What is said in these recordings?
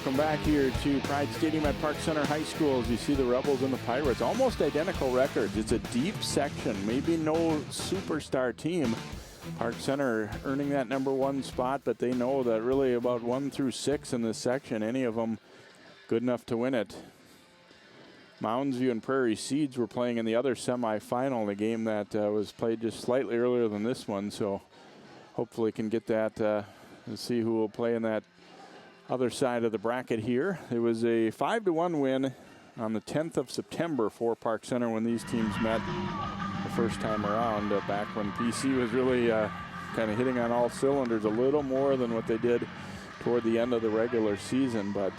Welcome back here to Pride Stadium at Park Center High School. As you see the Rebels and the Pirates, almost identical records. It's a deep section, maybe no superstar team. Park Center earning that #1 spot, but they know that really about 1 through 6 in this section, any of them good enough to win it. Mounds View and Prairie Seeds were playing in the other semifinal, the game that was played just slightly earlier than this one, so hopefully can get that and see who will play in that other side of the bracket here. It was a 5-1 win on the 10th of September for Park Center when these teams met the first time around, back when PC was really kind of hitting on all cylinders, a little more than what they did toward the end of the regular season, but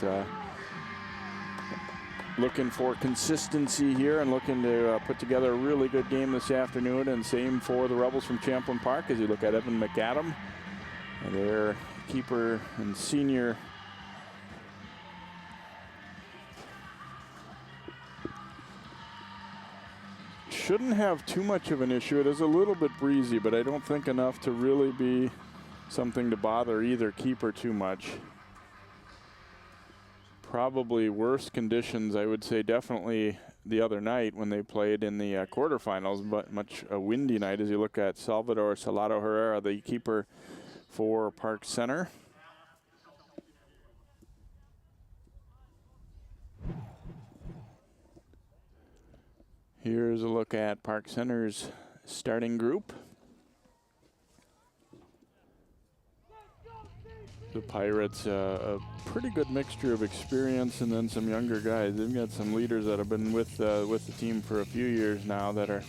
looking for consistency here and looking to put together a really good game this afternoon, and same for the Rebels from Champlin Park as you look at Evan McAdam, their keeper and senior. Shouldn't have too much of an issue. It is a little bit breezy, but I don't think enough to really be something to bother either keeper too much. Probably worse conditions, I would say, definitely the other night when they played in the quarterfinals, but much a windy night as you look at Salvador Salado Herrera, the keeper for Park Center. Here's a look at Park Center's starting group. The Pirates, a pretty good mixture of experience and then some younger guys. They've got some leaders that have been with the team for a few years now that are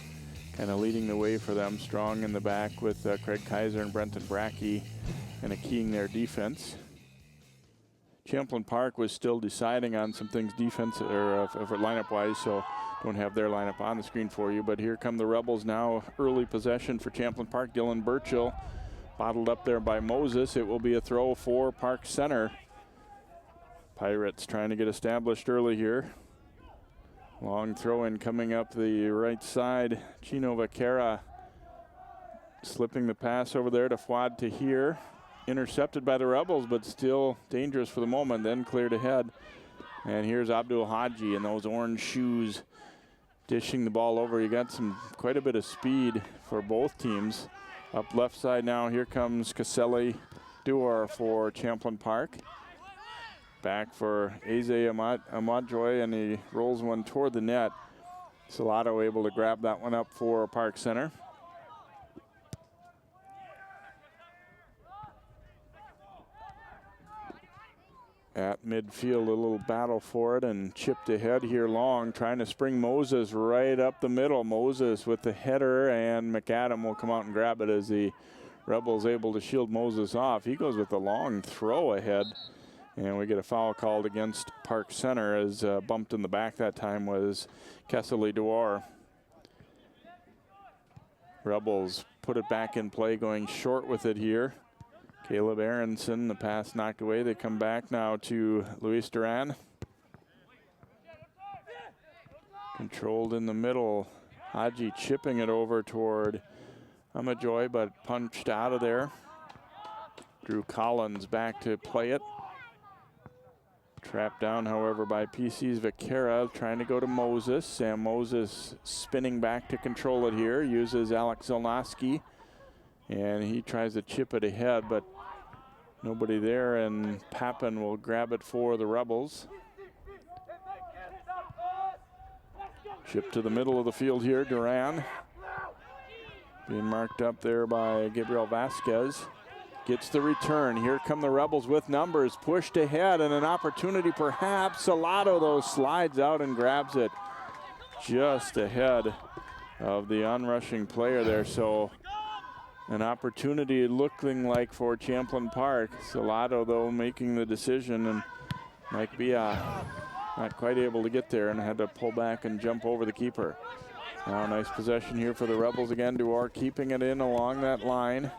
kind of leading the way for them. Strong in the back with Craig Kaiser and Brenton Brackey kind of keying their defense. Champlin Park was still deciding on some things defense or for lineup-wise, so don't have their lineup on the screen for you. But here come the Rebels now. Early possession for Champlin Park. Dylan Burchill bottled up there by Moses. It will be a throw for Park Center. Pirates trying to get established early here. Long throw in coming up the right side. Chino Vaquera slipping the pass over there to Fuad Tahir. Intercepted by the Rebels, but still dangerous for the moment. Then cleared ahead. And here's Abdul Haji in those orange shoes dishing the ball over. You got quite a bit of speed for both teams. Up left side now, here comes Caselli Duar for Champlin Park. Back for Eze Amadjoy, and he rolls one toward the net. Salado able to grab that one up for Park Center. At midfield, a little battle for it, and chipped ahead here long, trying to spring Moses right up the middle. Moses with the header, and McAdam will come out and grab it as the Rebels able to shield Moses off. He goes with a long throw ahead, and we get a foul called against Park Center as bumped in the back that time was Kesseley Duar. Rebels put it back in play, going short with it here. Caleb Aronson, the pass knocked away. They come back now to Luis Duran. Controlled in the middle. Haji chipping it over toward Amajoy, but punched out of there. Drew Collins back to play it. Trapped down, however, by PC's Vaquera, trying to go to Moses. Sam Moses spinning back to control it here. Uses Alex Zelnoski, and he tries to chip it ahead, but nobody there, and Papin will grab it for the Rebels. Chip to the middle of the field here. Duran being marked up there by Gabriel Vasquez. Gets the return. Here come the Rebels with numbers. Pushed ahead and an opportunity perhaps. Salado, though, slides out and grabs it just ahead of the onrushing player there. So an opportunity looking like for Champlin Park. Salado, though, making the decision, and Mike Bia not quite able to get there and had to pull back and jump over the keeper. Now nice possession here for the Rebels again. Duar keeping it in along that line.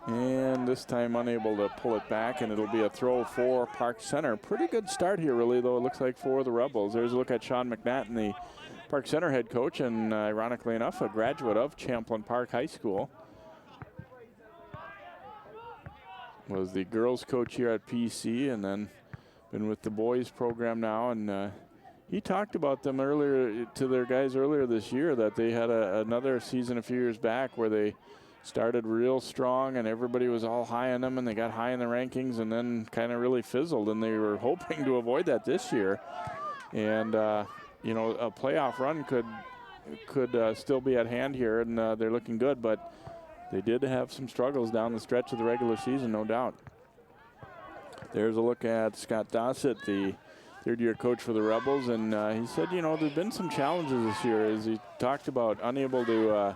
And this time unable to pull it back, and it'll be a throw for Park Center. Pretty good start here, really, though, it looks like, for the Rebels. There's a look at Sean McNatt, the Park Center head coach, and ironically enough, a graduate of Champlin Park High School. was the girls coach here at PC and then been with the boys program now. And he talked about them earlier to their guys earlier this year that they had another season a few years back where they started real strong and everybody was all high on them and they got high in the rankings and then kind of really fizzled, and they were hoping to avoid that this year. And, you know, a playoff run could still be at hand here, and they're looking good, but they did have some struggles down the stretch of the regular season, no doubt. There's a look at Scott Dossett, the third-year coach for the Rebels, and he said, you know, there's been some challenges this year, as he talked about unable to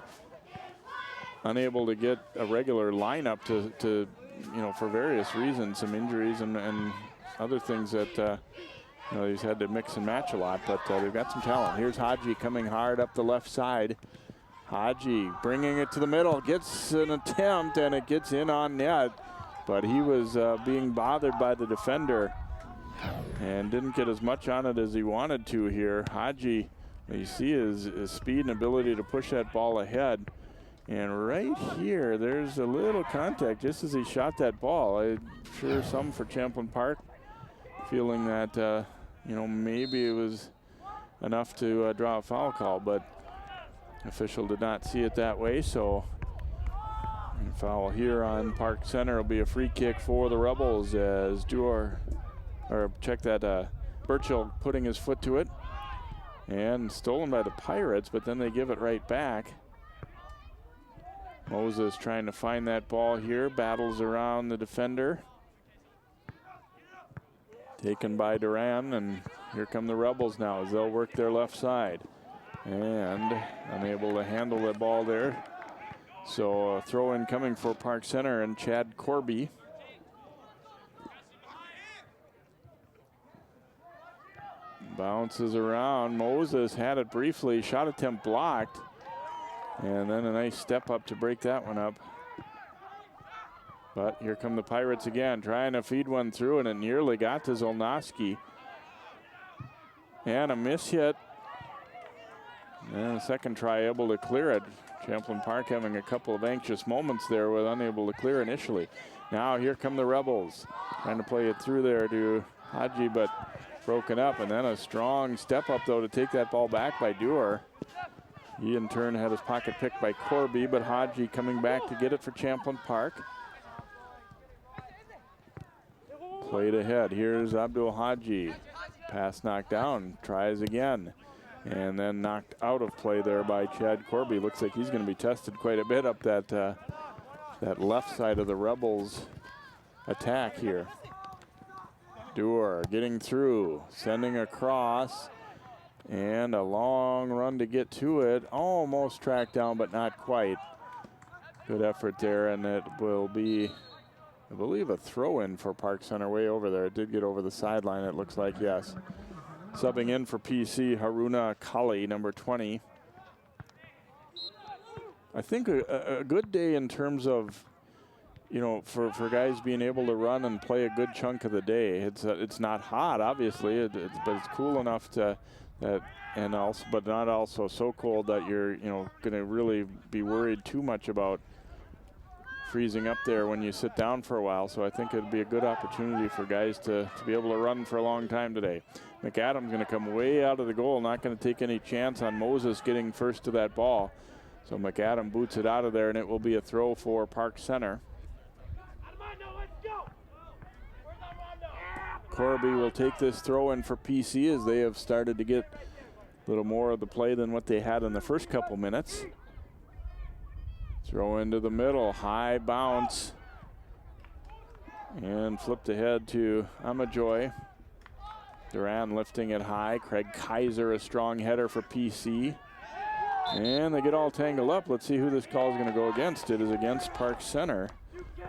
get a regular lineup to you know, for various reasons, some injuries and other things that you know, he's had to mix and match a lot, but they've got some talent. Here's Haji coming hard up the left side. Haji bringing it to the middle, gets an attempt and it gets in on net, but he was being bothered by the defender and didn't get as much on it as he wanted to here. Haji, you see his speed and ability to push that ball ahead. And right here, there's a little contact just as he shot that ball. I'm sure some for Champlin Park feeling that, you know, maybe it was enough to draw a foul call, but official did not see it that way. So a foul here on Park Center will be a free kick for the Rebels as Burchill putting his foot to it. And stolen by the Pirates, but then they give it right back. Moses trying to find that ball here, battles around the defender. Taken by Duran, and here come the Rebels now as they'll work their left side. And unable to handle the ball there. So a throw in coming for Park Center and Chad Corby. Bounces around, Moses had it briefly, shot attempt blocked. And then a nice step up to break that one up. But here come the Pirates again, trying to feed one through, and it nearly got to Zolnowski. And a miss hit. And a second try able to clear it. Champlin Park having a couple of anxious moments there with unable to clear initially. Now here come the Rebels, trying to play it through there to Haji, but broken up. And then a strong step up, though, to take that ball back by Dewar. He in turn had his pocket picked by Corby, but Haji coming back to get it for Champlin Park. Played ahead. Here's Abdul Haji. Pass knocked down. Tries again. And then knocked out of play there by Chad Corby. Looks like he's going to be tested quite a bit up that left side of the Rebels attack here. Dewar getting through, sending across. And a long run to get to it. Almost tracked down, but not quite. Good effort there, and it will be, I believe, a throw-in for Park Center way over there. It did get over the sideline, it looks like, yes. Subbing in for PC, Haruna Kali, number 20. I think a good day in terms of, you know, for guys being able to run and play a good chunk of the day. It's not hot, obviously, but it's cool enough to but not also so cold that you're, you know, going to really be worried too much about freezing up there when you sit down for a while. So I think it'd be a good opportunity for guys to be able to run for a long time today. McAdam's going to come way out of the goal, not going to take any chance on Moses getting first to that ball. So McAdam boots it out of there, and it will be a throw for Park Center. Corby will take this throw in for PC as they have started to get a little more of the play than what they had in the first couple minutes. Throw into the middle, high bounce. And flipped ahead to Amajoy. Duran lifting it high. Craig Kaiser, a strong header for PC. And they get all tangled up. Let's see who this call is going to go against. It is against Park Center.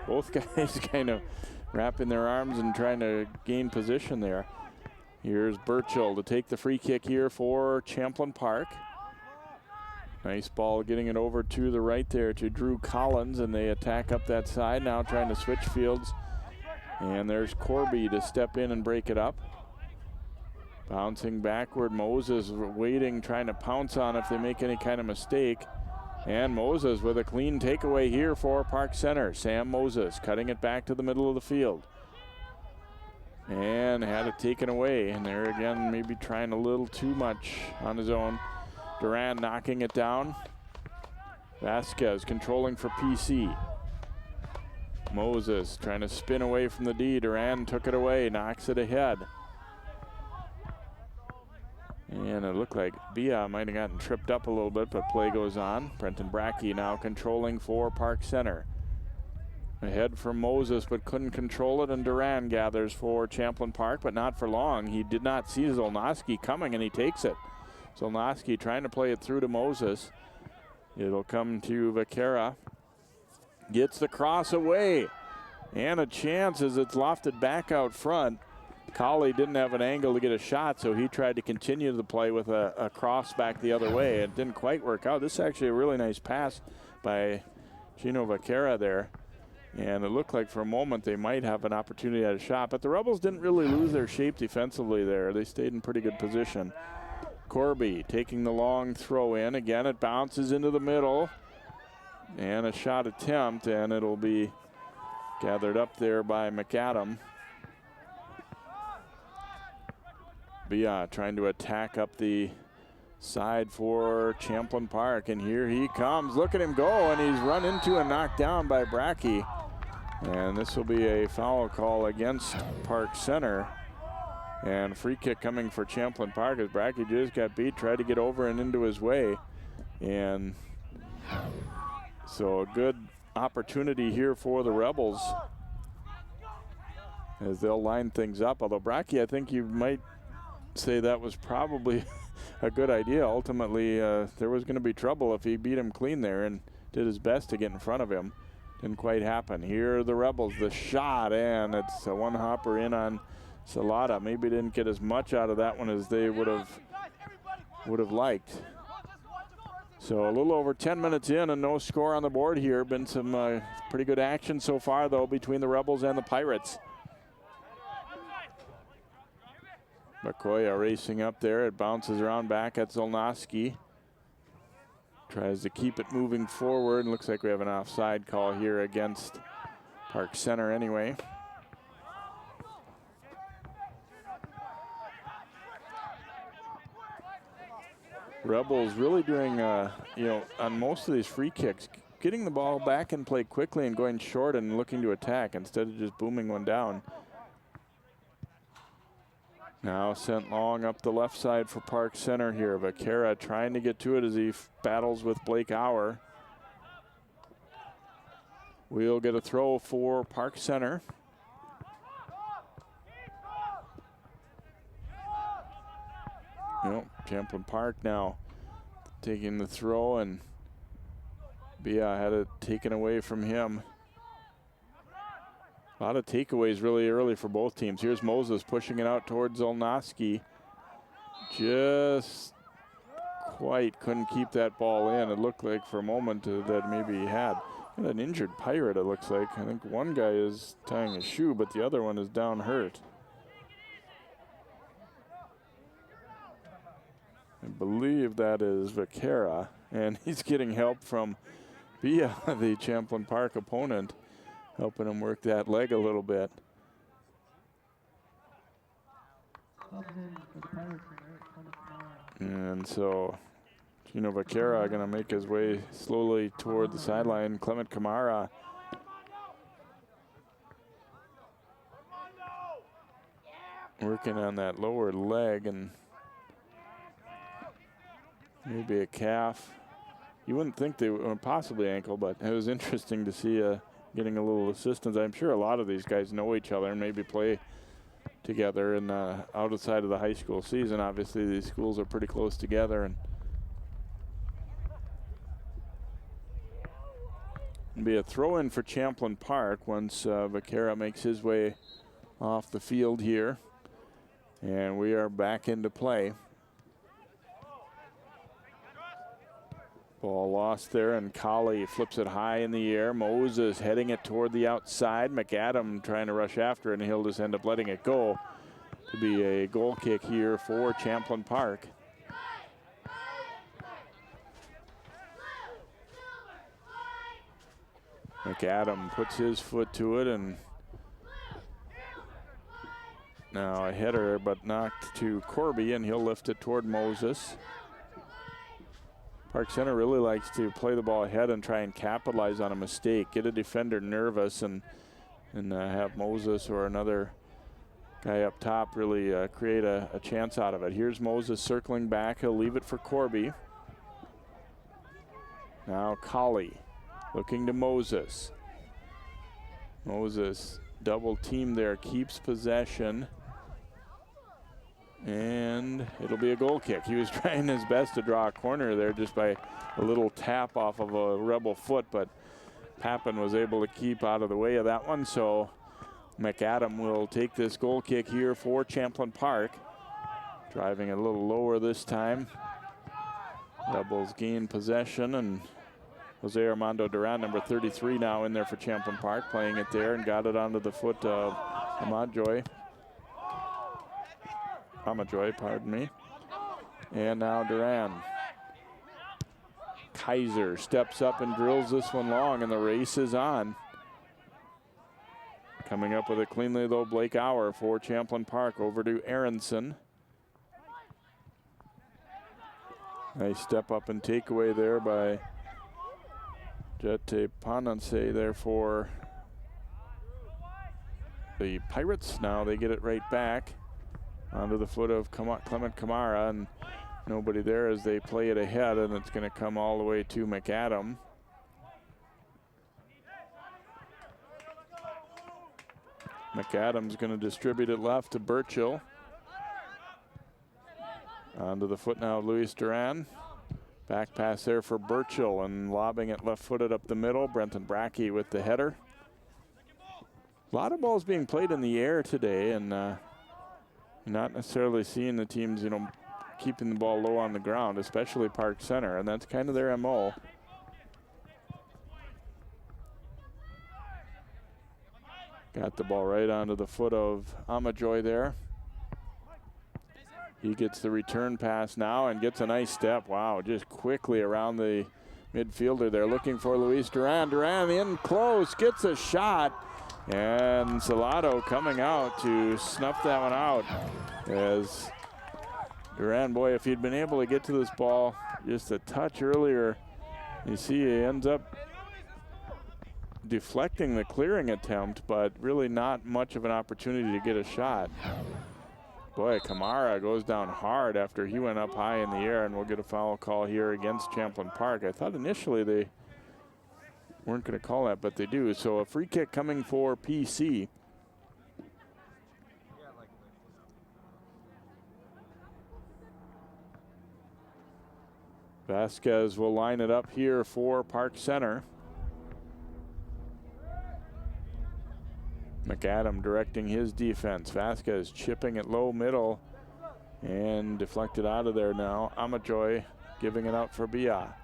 Both guys kind of wrapping their arms and trying to gain position there. Here's Burchill to take the free kick here for Champlin Park. Nice ball getting it over to the right there to Drew Collins, and they attack up that side now trying to switch fields. And there's Corby to step in and break it up. Bouncing backward, Moses waiting, trying to pounce on if they make any kind of mistake. And Moses with a clean takeaway here for Park Center. Sam Moses cutting it back to the middle of the field. And had it taken away. And there again, maybe trying a little too much on his own. Duran knocking it down. Vasquez controlling for PC. Moses trying to spin away from the D. Duran took it away, knocks it ahead. And it looked like Bia might have gotten tripped up a little bit, but play goes on. Brenton Brackey now controlling for Park Center. Ahead from Moses, but couldn't control it, and Duran gathers for Champlin Park, but not for long. He did not see Zolnowski coming, and he takes it. Zolnowski trying to play it through to Moses. It'll come to Vaquera. Gets the cross away, and a chance as it's lofted back out front. Colley didn't have an angle to get a shot, so he tried to continue the play with a cross back the other way. It didn't quite work out. This is actually a really nice pass by Gino Vaquera there. And it looked like for a moment they might have an opportunity at a shot, but the Rebels didn't really lose their shape defensively there. They stayed in pretty good position. Corby taking the long throw in. Again, it bounces into the middle. And a shot attempt, and it'll be gathered up there by McAdam. Bia trying to attack up the side for Champlin Park, and here he comes. Look at him go, and he's run into and knocked down by Brackey. And this will be a foul call against Park Center. And free kick coming for Champlin Park as Brackey just got beat, tried to get over and into his way. And so a good opportunity here for the Rebels as they'll line things up. Although Brackey, I think you might say that was probably a good idea. Ultimately, there was going to be trouble if he beat him clean there and did his best to get in front of him. Didn't quite happen. Here are the Rebels, the shot, and it's a one hopper in on Salata. Maybe didn't get as much out of that one as they would have liked. So a little over 10 minutes in and no score on the board here. Been some pretty good action so far, though, between the Rebels and the Pirates. Bakoya racing up there. It bounces around back at Zolnowski. Tries to keep it moving forward. Looks like we have an offside call here against Park Center anyway. Rebels really doing, on most of these free kicks, getting the ball back in play quickly and going short and looking to attack instead of just booming one down. Now sent long up the left side for Park Center here. Vaquera trying to get to it as he battles with Blake Auer. We'll get a throw for Park Center. Champlin Park now taking the throw, and Bia had it taken away from him. A lot of takeaways really early for both teams. Here's Moses pushing it out towards Zolnowski. Just quite couldn't keep that ball in. It looked like for a moment that maybe he had. And an injured Pirate, it looks like. I think one guy is tying a shoe, but the other one is down hurt. I believe that is Vaquera, and he's getting help from Bia, the Champlin Park opponent, helping him work that leg a little bit. And so Gino Vaquera going to make his way slowly toward the sideline. Clement Camara working on that lower leg, and maybe a calf. You wouldn't think they were possibly ankle, but it was interesting to see getting a little assistance. I'm sure a lot of these guys know each other and maybe play together and outside of the high school season. Obviously, these schools are pretty close together. And it'll be a throw-in for Champlin Park once Vaquera makes his way off the field here. And we are back into play. Ball lost there, and Colley flips it high in the air. Moses heading it toward the outside. McAdam trying to rush after it, and he'll just end up letting it go. To be a goal kick here for Champlin Park. McAdam puts his foot to it, and now a header, but knocked to Corby, and he'll lift it toward Moses. Park Center really likes to play the ball ahead and try and capitalize on a mistake, get a defender nervous, and have Moses or another guy up top really create a chance out of it. Here's Moses circling back. He'll leave it for Corby. Now Colley looking to Moses. Moses double team there, keeps possession. And it'll be a goal kick. He was trying his best to draw a corner there just by a little tap off of a Rebel foot, but Pappen was able to keep out of the way of that one. So McAdam will take this goal kick here for Champlin Park. Driving a little lower this time. Rebels gain possession, and Jose Armando Duran, number 33, now in there for Champlin Park, playing it there and got it onto the foot of Amajoy, pardon me. And now Duran. Kaiser steps up and drills this one long, and the race is on. Coming up with it cleanly, though, Blake Auer for Champlin Park. Over to Aronson. Nice step up and takeaway there by Jete Pananse there for the Pirates. Now they get it right back onto the foot of Clement Kamara, and nobody there as they play it ahead, and it's going to come all the way to McAdam. McAdam's going to distribute it left to Burchill. Onto the foot now of Luis Duran. Back pass there for Burchill, and lobbing it left-footed up the middle. Brenton Brackey with the header. A lot of balls being played in the air today, and not necessarily seeing the teams, keeping the ball low on the ground, especially Park Center, and that's kind of their MO. Got the ball right onto the foot of Amajoy there. He gets the return pass now and gets a nice step. Wow, just quickly around the midfielder there, looking for Luis Duran. Duran in close, gets a shot, and Salado coming out to snuff that one out. As Duran, boy, if he'd been able to get to this ball just a touch earlier, you see he ends up deflecting the clearing attempt, but really not much of an opportunity to get a shot. Boy, Kamara goes down hard after he went up high in the air, and we'll get a foul call here against Champlin Park. I thought initially they weren't going to call that, but they do. So a free kick coming for PC. Vasquez will line it up here for Park Center. McAdam directing his defense. Vasquez chipping it low middle and deflected out of there now. Amajoy giving it out for Bia.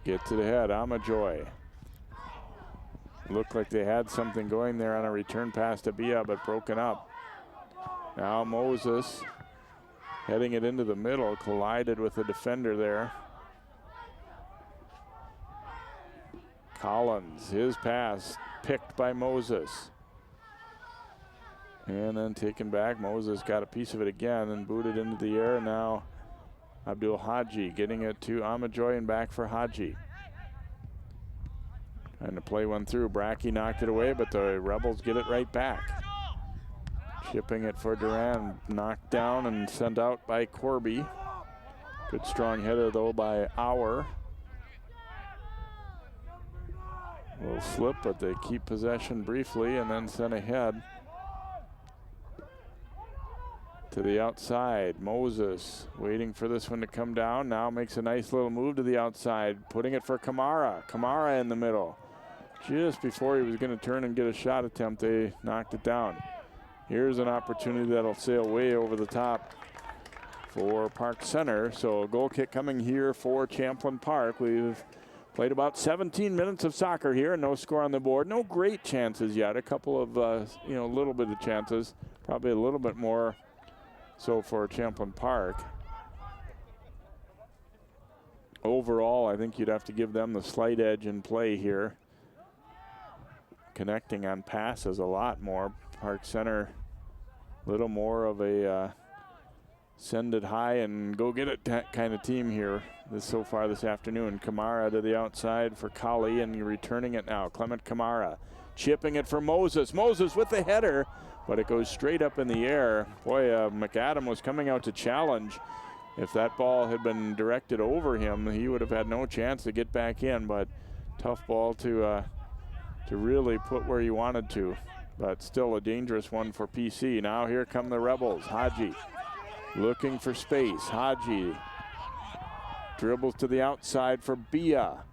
Get to the head, Amajoy. Looked like they had something going there on a return pass to Bia, but broken up. Now Moses heading it into the middle, collided with the defender there. Collins, his pass picked by Moses. And then taken back. Moses got a piece of it again and booted into the air. Now Abdul Haji getting it to Amajoy and back for Haji. Trying to play one through. Brackey knocked it away, but the Rebels get it right back. Chipping it for Duran. Knocked down and sent out by Corby. Good strong header though by Auer. A little slip, but they keep possession briefly and then sent ahead. To the outside, Moses waiting for this one to come down. Now makes a nice little move to the outside, putting it for Kamara. Kamara in the middle. Just before he was going to turn and get a shot attempt, they knocked it down. Here's an opportunity that'll sail way over the top for Park Center. So a goal kick coming here for Champlin Park. We've played about 17 minutes of soccer here, and no score on the board. No great chances yet. A couple of, a little bit of chances. Probably a little bit more so for Champlin Park. overall, I think you'd have to give them the slight edge in play here. Connecting on passes a lot more. Park Center, a little more of a send it high and go get it kind of team here so far this afternoon. Kamara to the outside for Colley, and returning it now. Clement Kamara chipping it for Moses. Moses with the header, but it goes straight up in the air. Boy, McAdam was coming out to challenge. If that ball had been directed over him, he would have had no chance to get back in, but tough ball to really put where he wanted to. But still a dangerous one for PC. Now here come the Rebels. Haji looking for space. Haji dribbles to the outside for Bia.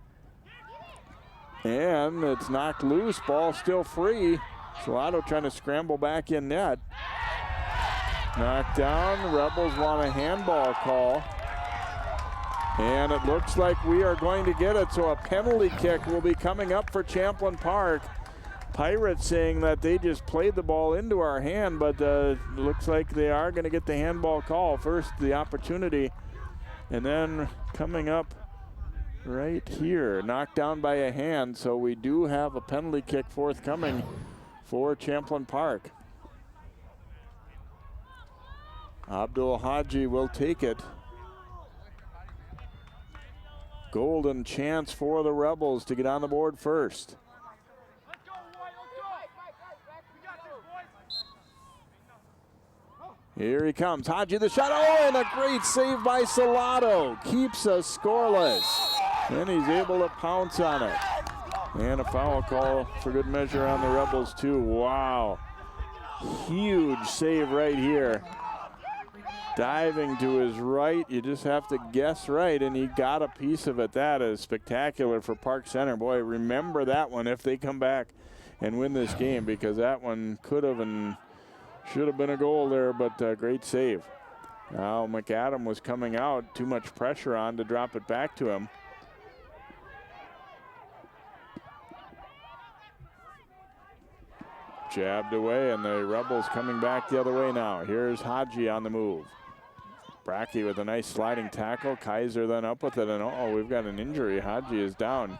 And it's knocked loose. Ball still free. Salado trying to scramble back in net. Knocked down. Rebels want a handball call. And it looks like we are going to get it. So a penalty kick will be coming up for Champlin Park. Pirates saying that they just played the ball into our hand, but looks like they are going to get the handball call. First, the opportunity, and then coming up right here, knocked down by a hand. So we do have a penalty kick forthcoming for Champlin Park. Abdul Haji will take it. Golden chance for the Rebels to get on the board first. Here he comes, Haji the shot, oh, and a great save by Salado. Keeps us scoreless, and he's able to pounce on it. And a foul call for good measure on the Rebels too. Wow, huge save right here. Diving to his right, you just have to guess right, and he got a piece of it. That is spectacular for Park Center. Boy, remember that one if they come back and win this game, because that one could have and should have been a goal there, but great save. Now McAdam was coming out, too much pressure on to drop it back to him. Jabbed away, and the Rebels coming back the other way now. Here's Haji on the move. Brackey with a nice sliding tackle. Kaiser then up with it, and oh, we've got an injury. Haji is down.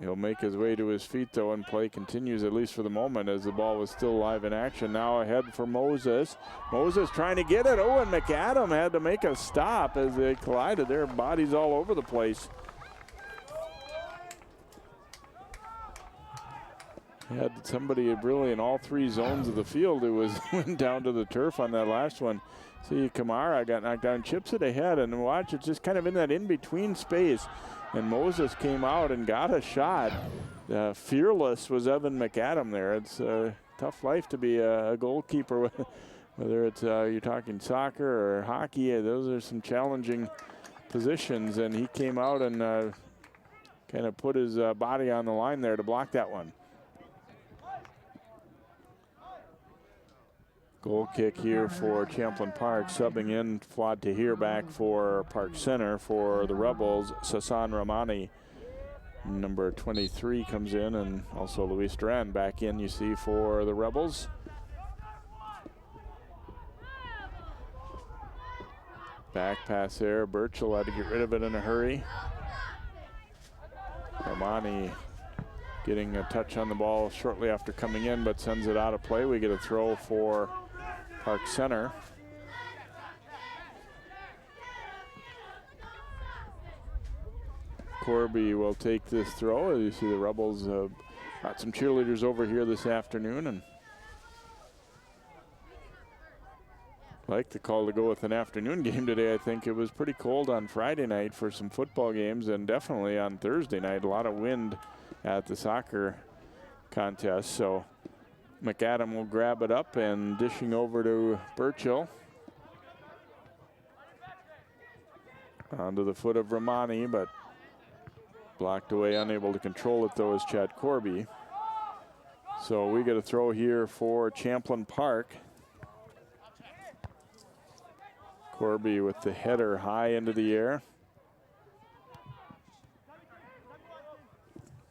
He'll make his way to his feet, though, and play continues, at least for the moment, as the ball was still live in action. Now ahead for Moses. Moses trying to get it. Oh, and McAdam had to make a stop as they collided. Their bodies all over the place. Had somebody really in all three zones of the field who went down to the turf on that last one. See, Kamara got knocked down, chips it ahead, and watch, it's just kind of in that in-between space. And Moses came out and got a shot. Fearless was Evan McAdam there. It's a tough life to be a goalkeeper, whether it's you're talking soccer or hockey. Those are some challenging positions, and he came out and kind of put his body on the line there to block that one. Goal kick here for Champlin Park, subbing in Fuad Tahir back for Park Center for the Rebels. Sasan Ramani, number 23, comes in, and also Luis Duran back in, you see, for the Rebels. Back pass there, Burchell had to get rid of it in a hurry. Ramani getting a touch on the ball shortly after coming in, but sends it out of play. We get a throw for Park Center. Corby will take this throw. You see the Rebels got some cheerleaders over here this afternoon, and like the call to go with an afternoon game today. I think it was pretty cold on Friday night for some football games, and definitely on Thursday night. A lot of wind at the soccer contest, so McAdam will grab it up and dishing over to Burchill. Onto the foot of Ramani, but blocked away, unable to control it though is Chad Corby. So we get a throw here for Champlin Park. Corby with the header high into the air.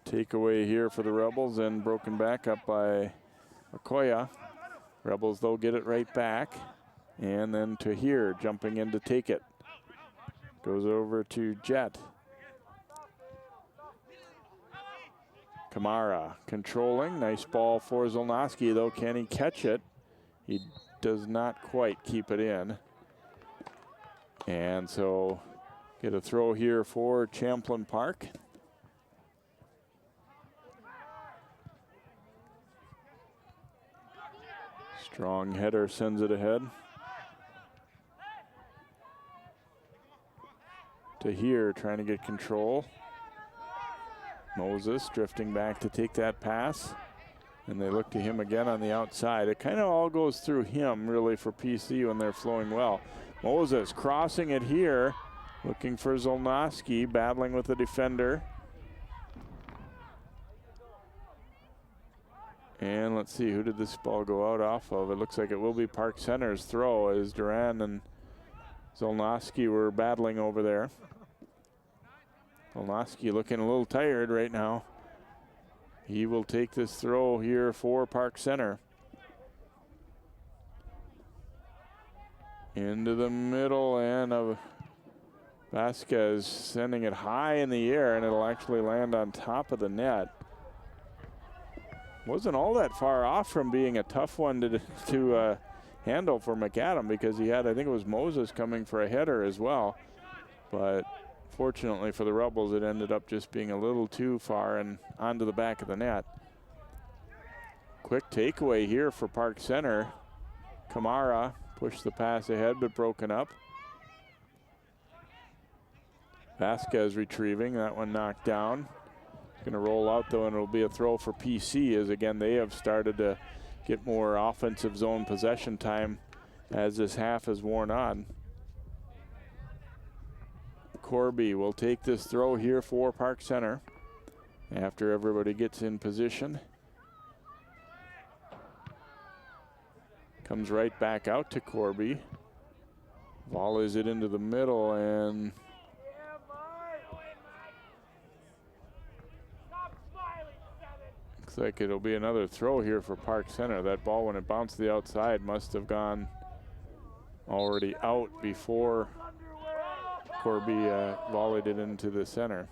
Takeaway here for the Rebels, and broken back up by Okoya. Rebels, though, get it right back. And then Tahir jumping in to take it. Goes over to Jet. Kamara controlling. Nice ball for Zolnowski, though. Can he catch it? He does not quite keep it in. And so get a throw here for Champlin Park. Strong header sends it ahead. To here, trying to get control. Moses drifting back to take that pass. And they look to him again on the outside. It kind of all goes through him, really, for PC when they're flowing well. Moses crossing it here, looking for Zolnowski, battling with the defender. And let's see, who did this ball go out off of? It looks like it will be Park Center's throw, as Duran and Zolnowski were battling over there. Zolnowski looking a little tired right now. He will take this throw here for Park Center. Into the middle, and Vasquez sending it high in the air, and it'll actually land on top of the net. Wasn't all that far off from being a tough one to handle for McAdam, because he had, I think it was Moses coming for a header as well. But fortunately for the Rebels, it ended up just being a little too far and onto the back of the net. Quick takeaway here for Park Center. Kamara pushed the pass ahead, but broken up. Vasquez retrieving, that one knocked down. Going to roll out though, and it'll be a throw for PC, as again they have started to get more offensive zone possession time as this half has worn on. Corby will take this throw here for Park Center after everybody gets in position. Comes right back out to Corby. Volleys it into the middle, and looks like it'll be another throw here for Park Center. That ball, when it bounced to the outside, must have gone already out before Corby volleyed it into the center.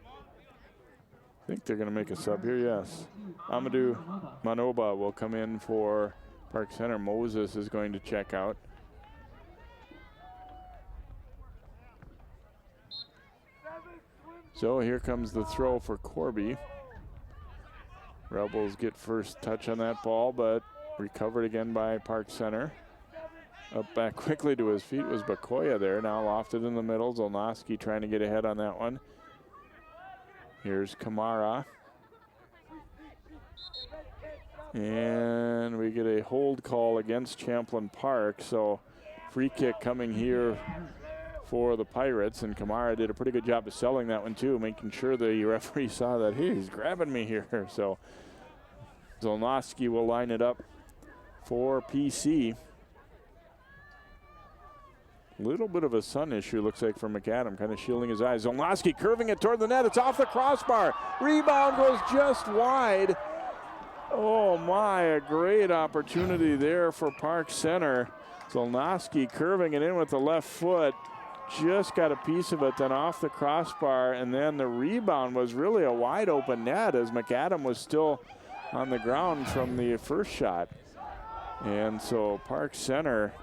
I think they're going to make a sub here, yes. Amadou Manoba will come in for Park Center. Moses is going to check out. So here comes the throw for Corby. Rebels get first touch on that ball, but recovered again by Park Center. Up back quickly to his feet was Bakoya there. Now lofted in the middle. Zolnowski trying to get ahead on that one. Here's Kamara. And we get a hold call against Champlin Park. So free kick coming here for the Pirates. And Kamara did a pretty good job of selling that one too, making sure the referee saw that, hey, he's grabbing me here. So Zolnowski will line it up for PC. Little bit of a sun issue, looks like, for McAdam, kind of shielding his eyes. Zolnowski curving it toward the net. It's off the crossbar. Rebound goes just wide. Oh my, a great opportunity there for Park Center. Zolnowski curving it in with the left foot. Just got a piece of it, then off the crossbar, and then the rebound was really a wide open net as McAdam was still on the ground from the first shot. And so Park Center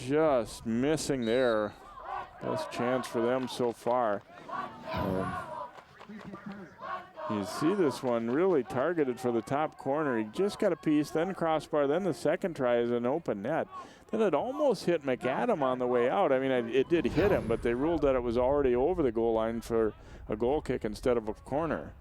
just missing there. Best chance for them so far. You see this one really targeted for the top corner. He just got a piece, then crossbar, then the second try is an open net. Then it almost hit McAdam on the way out. I mean, it did hit him, but they ruled that it was already over the goal line for a goal kick instead of a corner.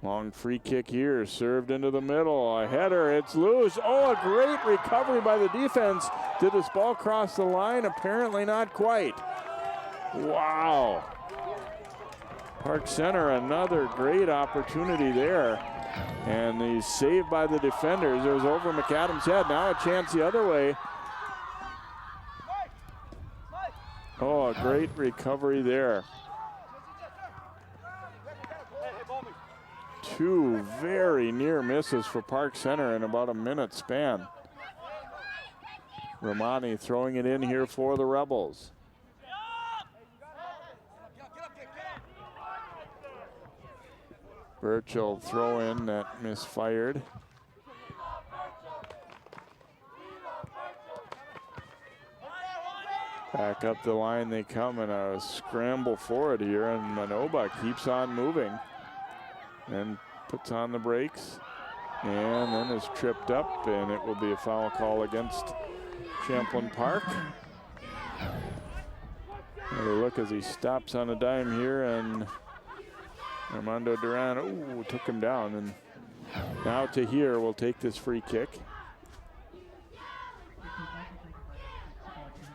Long free kick here, served into the middle, a header, it's loose. Oh, a great recovery by the defense. Did this ball cross the line? Apparently not quite. Wow. Park Center, another great opportunity there. And he's saved by the defenders. It was over McAdam's head. Now a chance the other way. Oh, a great recovery there. Two very near misses for Park Center in about a minute span. Romani throwing it in here for the Rebels. Burchell throw in that misfired. Back up the line they come in a scramble for it here, and Manoba keeps on moving and puts on the brakes and then is tripped up, and it will be a foul call against Champlin Park. Another look as he stops on a dime here, and Armando Duran took him down, and now Tahir will take this free kick.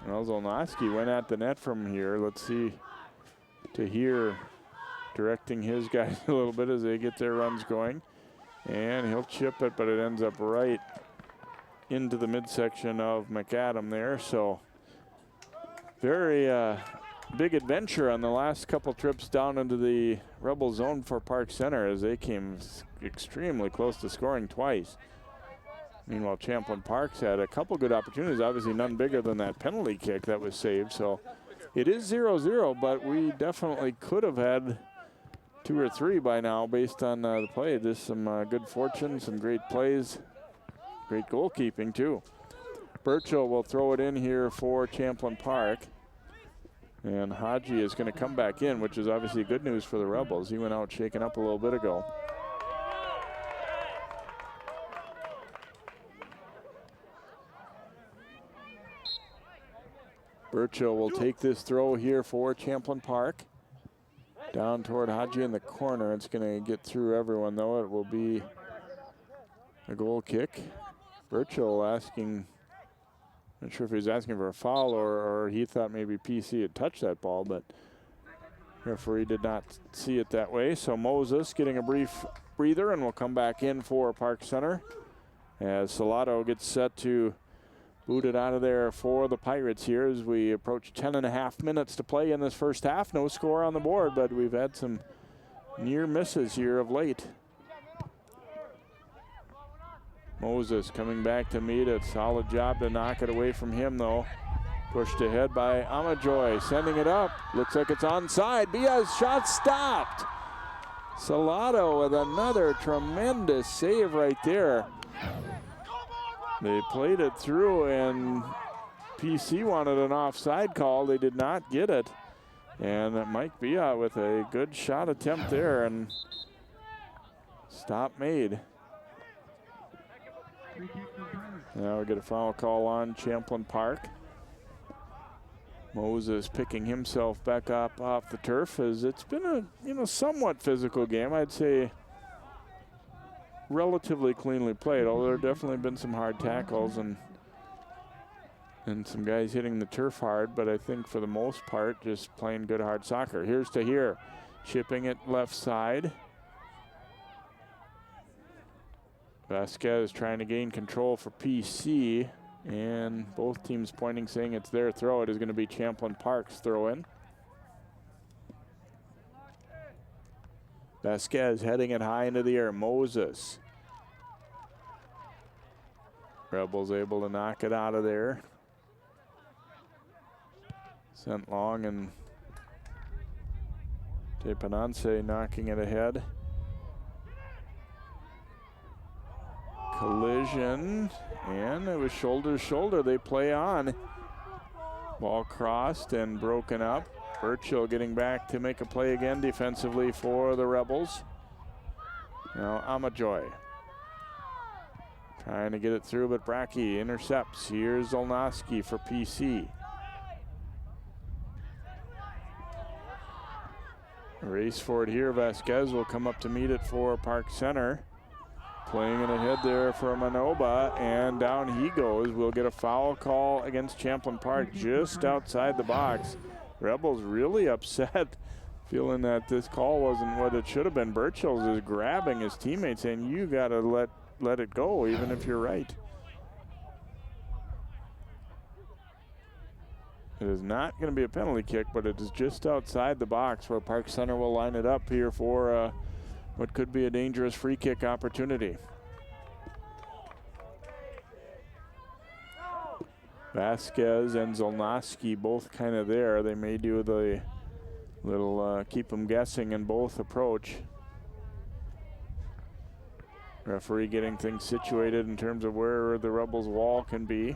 Well, Zolnowski went at the net from here. Let's see Tahir directing his guys a little bit as they get their runs going. And he'll chip it, but it ends up right into the midsection of McAdam there. So very big adventure on the last couple trips down into the Rebel zone for Park Center, as they came extremely close to scoring twice. Meanwhile, Champlin Park's had a couple good opportunities, obviously none bigger than that penalty kick that was saved. So it is 0-0, but we definitely could have had 2 or 3 by now based on the play. Just some good fortune, some great plays, great goalkeeping too. Burchell will throw it in here for Champlin Park. And Haji is going to come back in, which is obviously good news for the Rebels. He went out shaken up a little bit ago. Burchell will take this throw here for Champlin Park. Down toward Haji in the corner. It's going to get through everyone, though. It will be a goal kick. Burchell asking, not sure if he was asking for a foul or he thought maybe PC had touched that ball, but referee did not see it that way. So Moses getting a brief breather, and will come back in for Park Center as Salado gets set to boot it out of there for the Pirates here as we approach 10.5 minutes to play in this first half. No score on the board, but we've had some near misses here of late. Moses coming back to meet it. Solid job to knock it away from him, though. Pushed ahead by Amajoy, sending it up. Looks like it's onside. Bia's shot stopped. Salado with another tremendous save right there. They played it through, and PC wanted an offside call. They did not get it. And Mike Bia with a good shot attempt there, and stop made. Now we get a foul call on Champlin Park. Moses picking himself back up off the turf, as it's been a somewhat physical game. I'd say relatively cleanly played, although there have definitely been some hard tackles and some guys hitting the turf hard, but I think for the most part just playing good hard soccer. Here's Tahir chipping it left side. Vasquez trying to gain control for PC, and both teams pointing, saying it's their throw. It is going to be Champlin Park's throw in. Vasquez heading it high into the air. Moses. Rebels able to knock it out of there. Sent long, and Tepananse knocking it ahead. Collision, and it was shoulder to shoulder. They play on. Ball crossed and broken up. Burchell getting back to make a play again defensively for the Rebels. Now Amajoy trying to get it through, but Brackey intercepts. Here's Zolnowski for PC. Race for it here. Vasquez will come up to meet it for Park Center. Playing it ahead there for Manoba, and down he goes. We'll get a foul call against Champlin Park just outside the box. Rebels really upset, feeling that this call wasn't what it should have been. Burchell's is grabbing his teammate, saying, you got to let it go, even if you're right. It is not going to be a penalty kick, but it is just outside the box where Park Center will line it up here for what could be a dangerous free kick opportunity. Vasquez and Zolnowski both kind of there. They may do the little keep them guessing in both approach. Referee getting things situated in terms of where the Rebels' wall can be.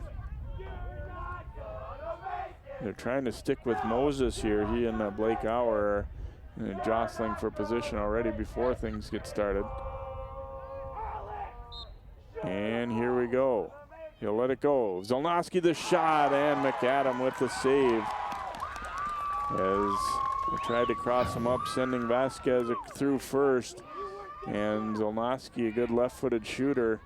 They're trying to stick with Moses here. He and Blake Auer are jostling for position already before things get started. And here we go. He'll let it go. Zolnowski the shot, and McAdam with the save. As they tried to cross him up, sending Vasquez through first. And Zolnowski, a good left-footed shooter,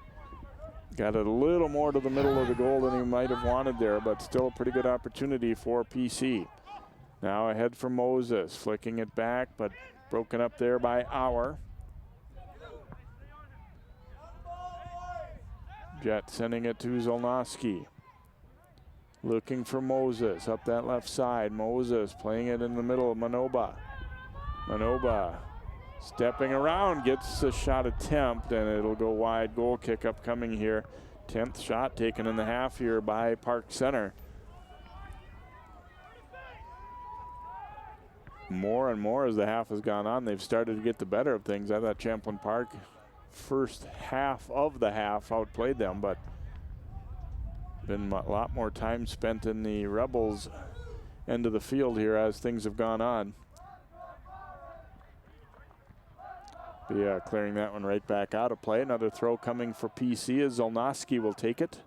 got it a little more to the middle of the goal than he might have wanted there, but still a pretty good opportunity for PC. Now ahead for Moses, flicking it back, but broken up there by Auer. Jet sending it to Zolnowski. Looking for Moses up that left side. Moses playing it in the middle of Manoba. Manoba stepping around, gets a shot attempt, and it'll go wide. Goal kick upcoming here. 10th shot taken in the half here by Park Center. More and more as the half has gone on, they've started to get the better of things. I thought Champlin Park first half of the half outplayed them, but been a lot more time spent in the Rebels end of the field here as things have gone on. Yeah, clearing that one right back out of play. Another throw coming for PC as Zolnowski will take it.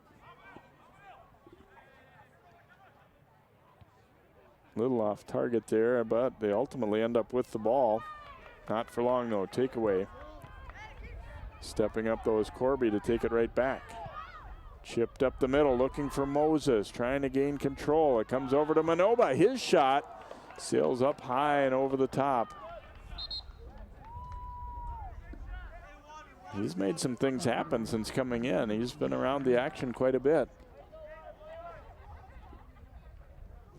Little off target there, but they ultimately end up with the ball. Not for long though, takeaway. Stepping up though is Corby to take it right back. Chipped up the middle, looking for Moses, trying to gain control. It comes over to Manoba. His shot sails up high and over the top. He's made some things happen since coming in. He's been around the action quite a bit.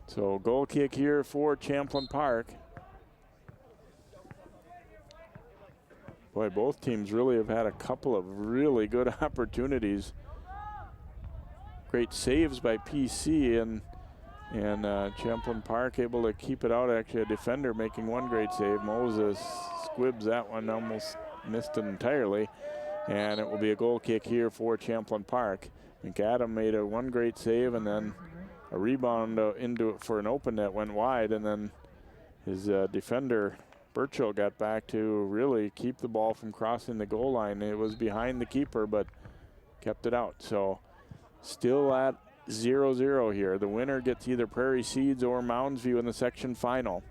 So goal kick here for Champlin Park. Boy, both teams really have had a couple of really good opportunities. Great saves by PC and Champlin Park able to keep it out. Actually, a defender making one great save. Moses squibs that one, almost missed it entirely. And it will be a goal kick here for Champlin Park. McAdam made one great save, and then a rebound into it for an open net went wide, and then his defender Burchill got back to really keep the ball from crossing the goal line. It was behind the keeper, but kept it out. So still at 0-0 here. The winner gets either Prairie Seeds or Mounds View in the section final.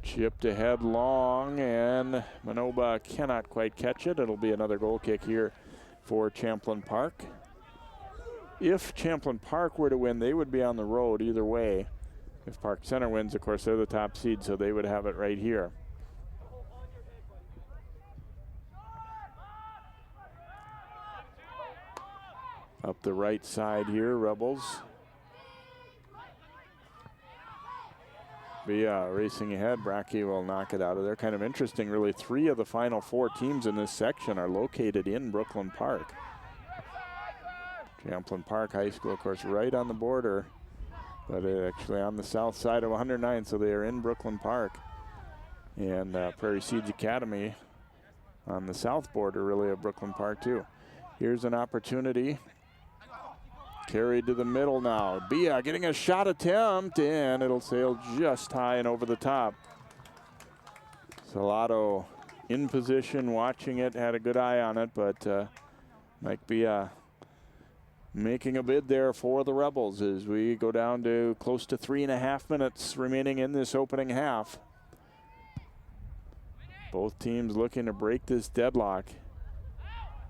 Chipped ahead long, and Manoba cannot quite catch it. It'll be another goal kick here for Champlin Park. If Champlin Park were to win, they would be on the road either way. If Park Center wins, of course, they're the top seed, so they would have it right here. Up the right side here, Rebels. Racing ahead. Brackey will knock it out of there. Kind of interesting, really. 3 of the final 4 teams in this section are located in Brooklyn Park. Champlin Park High School, of course, right on the border, but actually on the south side of 109, so they are in Brooklyn Park. And Prairie Seeds Academy on the south border, really, of Brooklyn Park, too. Here's an opportunity. Carried to the middle now. Bia getting a shot attempt, and it'll sail just high and over the top. Salato in position, watching it, had a good eye on it, but Mike Bia making a bid there for the Rebels as we go down to close to 3.5 minutes remaining in this opening half. Both teams looking to break this deadlock.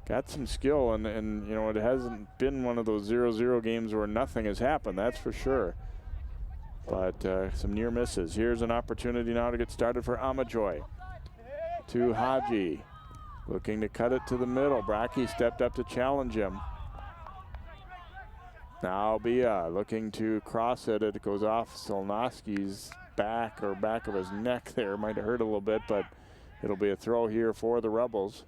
Got some skill, and you know, it hasn't been one of those 0-0 games where nothing has happened, that's for sure. But some near misses. Here's an opportunity now to get started for Amajoy. To Haji, looking to cut it to the middle. Brackey stepped up to challenge him. Now Bia looking to cross it. It goes off Solnoski's back, or back of his neck there. Might have hurt a little bit, but it'll be a throw here for the Rebels.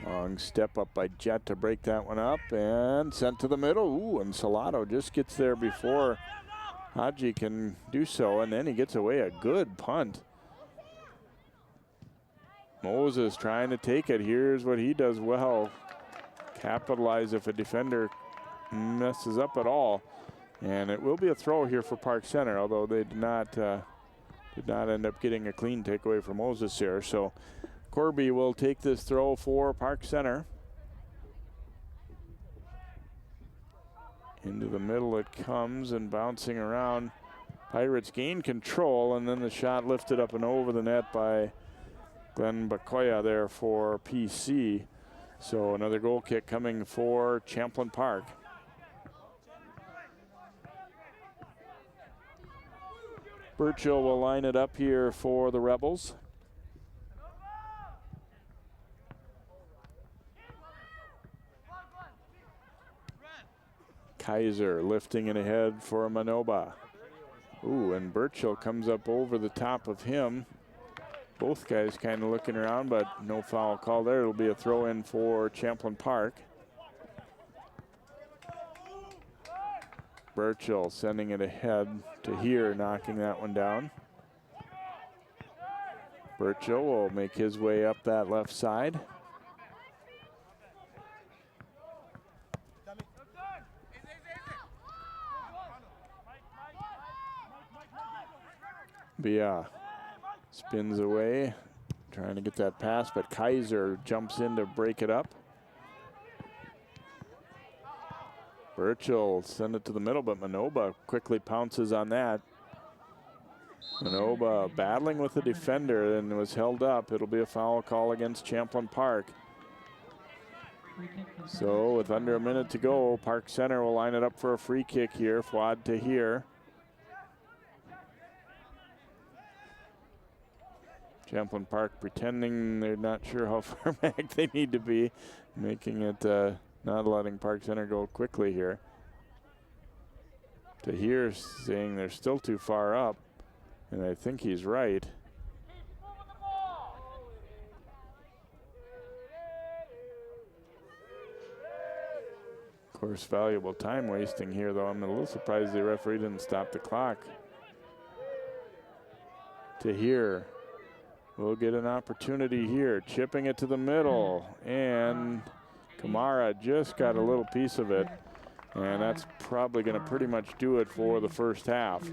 Long step up by Jet to break that one up and sent to the middle. Ooh, and Salado just gets there before Haji can do so, and then he gets away a good punt. Moses trying to take it. Here's what he does well. Capitalize if a defender messes up at all. And it will be a throw here for Park Center, although they did not end up getting a clean takeaway for Moses here. So Corby will take this throw for Park Center. Into the middle it comes and bouncing around. Pirates gain control, and then the shot lifted up and over the net by Glenn Bakoya there for PC. So another goal kick coming for Champlin Park. Burchill will line it up here for the Rebels. Kaiser lifting it ahead for Manoba. Ooh, and Burchill comes up over the top of him. Both guys kind of looking around, but no foul call there. It'll be a throw in for Champlin Park. Burchill sending it ahead to here, knocking that one down. Burchill will make his way up that left side. Bia spins away, trying to get that pass, but Kaiser jumps in to break it up. Burchill send it to the middle, but Manoba quickly pounces on that. Manoba battling with the defender and was held up. It'll be a foul call against Champlin Park. So with under a minute to go, Park Center will line it up for a free kick here. Fuad to here. Champlin Park pretending they're not sure how far back they need to be, making it not letting Park Center go quickly here. To here saying they're still too far up, and I think he's right. Of course, valuable time wasting here, though. I'm a little surprised the referee didn't stop the clock. To here. We'll get an opportunity here, chipping it to the middle, and Kamara just got a little piece of it, and that's probably going to pretty much do it for the first half.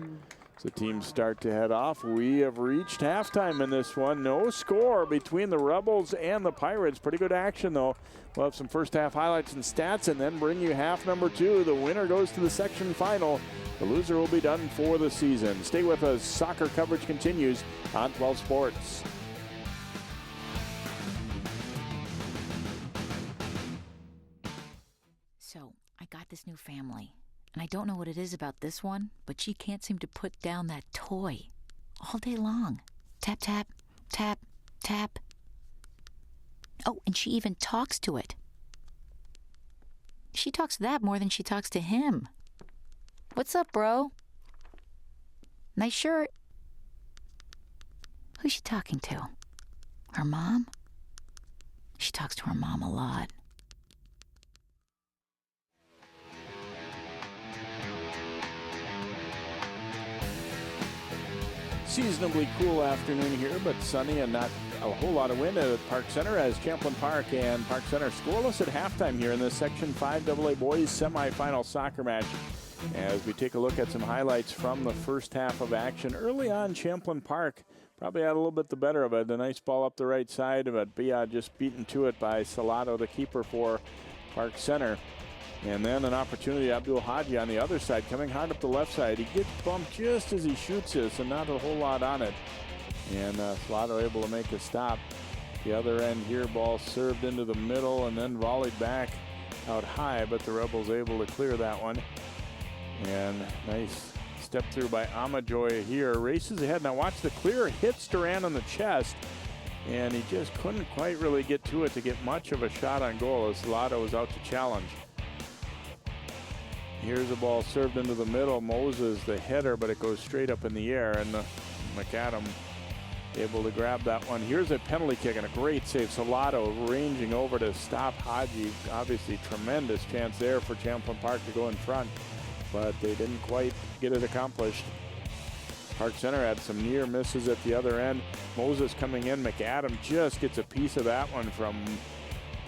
So teams start to head off. We have reached halftime in this one. No score between the Rebels and the Pirates. Pretty good action, though. We'll have some first half highlights and stats and then bring you half number two. The winner goes to the section final. The loser will be done for the season. Stay with us. Soccer coverage continues on 12 Sports. So, I got this new family, and I don't know what it is about this one, but she can't seem to put down that toy all day long. Tap, tap, tap, tap. Oh, and she even talks to it. She talks to that more than she talks to him. What's up, bro? Nice shirt. Who's she talking to? Her mom? She talks to her mom a lot. Seasonably cool afternoon here, but sunny and not a whole lot of wind at Park Center as Champlin Park and Park Center scoreless at halftime here in the Section 5 AA Boys semifinal soccer match. As we take a look at some highlights from the first half of action. Early on, Champlin Park probably had a little bit the better of it. A nice ball up the right side, but Bia just beaten to it by Salado, the keeper for Park Center. And then an opportunity, Abdul Haji on the other side, coming hard up the left side. He gets bumped just as he shoots this, and not a whole lot on it. And Salado able to make a stop. The other end here, ball served into the middle and then volleyed back out high, but the Rebels able to clear that one. And nice step through by Amajoy here. Races ahead. Now watch the clear, hits Duran on the chest, and he just couldn't quite really get to it to get much of a shot on goal as Salado was out to challenge. Here's a ball served into the middle. Moses, the header, but it goes straight up in the air, and McAdam able to grab that one. Here's a penalty kick and a great save. Salado ranging over to stop Haji. Obviously tremendous chance there for Champlin Park to go in front, but they didn't quite get it accomplished. Park Center had some near misses at the other end. Moses coming in. McAdam just gets a piece of that one from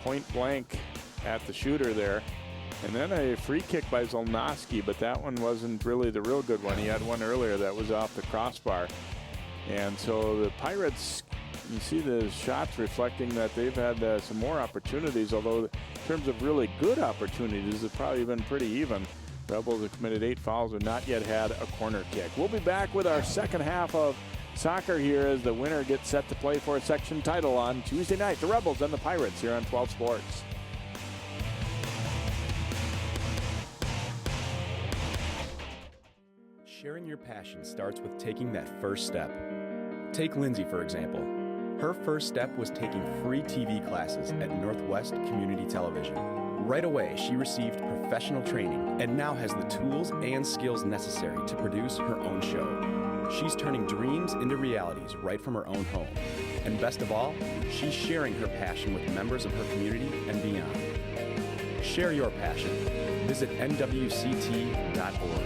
point blank at the shooter there. And then a free kick by Zolnowski, but that one wasn't really the real good one. He had one earlier that was off the crossbar. And so the Pirates, you see the shots reflecting that they've had some more opportunities, although in terms of really good opportunities, it's probably been pretty even. Rebels have committed 8 fouls and not yet had a corner kick. We'll be back with our second half of soccer here as the winner gets set to play for a section title on Tuesday night. The Rebels and the Pirates here on 12 Sports. Sharing your passion starts with taking that first step. Take Lindsay, for example. Her first step was taking free TV classes at Northwest Community Television. Right away, she received professional training and now has the tools and skills necessary to produce her own show. She's turning dreams into realities right from her own home. And best of all, she's sharing her passion with members of her community and beyond. Share your passion. Visit nwct.org.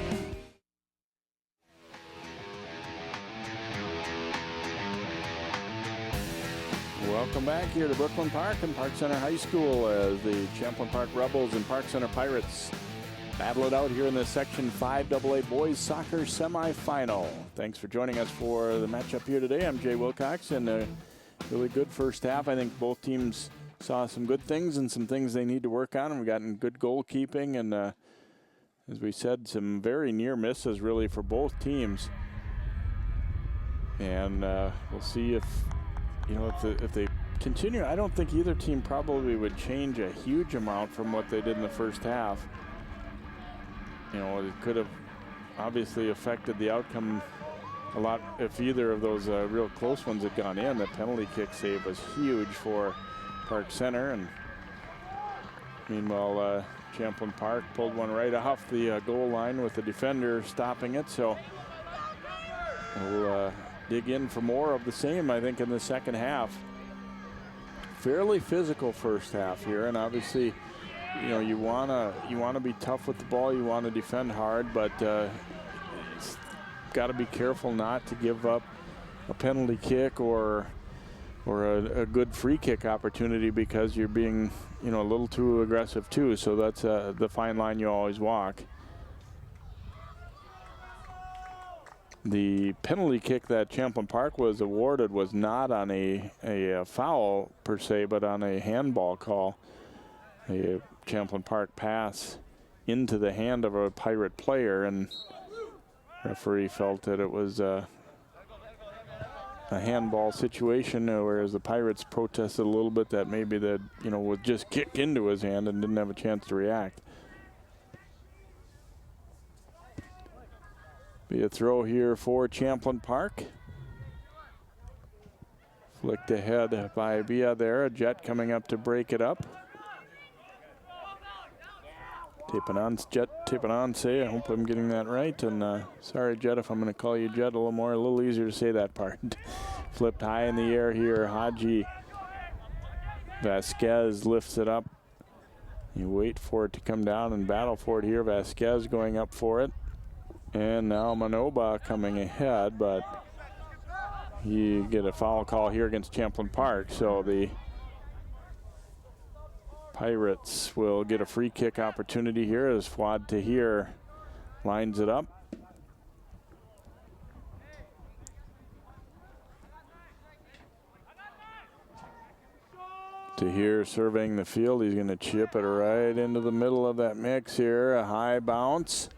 Welcome back here to Brooklyn Park and Park Center High School as the Champlin Park Rebels and Park Center Pirates battle it out here in the Section 5 AA Boys Soccer Semifinal. Thanks for joining us for the matchup here today. I'm Jay Wilcox, and a really good first half. I think both teams saw some good things and some things they need to work on. We've gotten good goalkeeping and, as we said, some very near misses really for both teams. And we'll see if they continue. I don't think either team probably would change a huge amount from what they did in the first half. You know, it could have obviously affected the outcome a lot if either of those real close ones had gone in. The penalty kick save was huge for Park Center, and meanwhile Champlin Park pulled one right off the goal line with the defender stopping it. So we'll dig in for more of the same, I think, in the second half. Fairly physical first half here, and obviously, you know, you wanna be tough with the ball, you want to defend hard, but got to be careful not to give up a penalty kick or a good free kick opportunity because you're being, you know, a little too aggressive too. So that's the fine line you always walk. The penalty kick that Champlin Park was awarded was not on a foul per se, but on a handball call. A Champlin Park pass into the hand of a Pirate player, and referee felt that it was a handball situation, whereas the Pirates protested a little bit that maybe that, you know, was just kicked into his hand and didn't have a chance to react. Be a throw here for Champlin Park. Flicked ahead by Bia there. A Jet coming up to break it up. Taping on, say. I hope I'm getting that right. And sorry, Jet, if I'm going to call you Jet a little easier to say that part. Flipped high in the air here. Haji Vasquez lifts it up. You wait for it to come down and battle for it here. Vasquez going up for it. And now Manoba coming ahead, but you get a foul call here against Champlin Park. So the Pirates will get a free kick opportunity here as Fuad Tahir lines it up. Tahir surveying the field. He's going to chip it right into the middle of that mix here. A high bounce.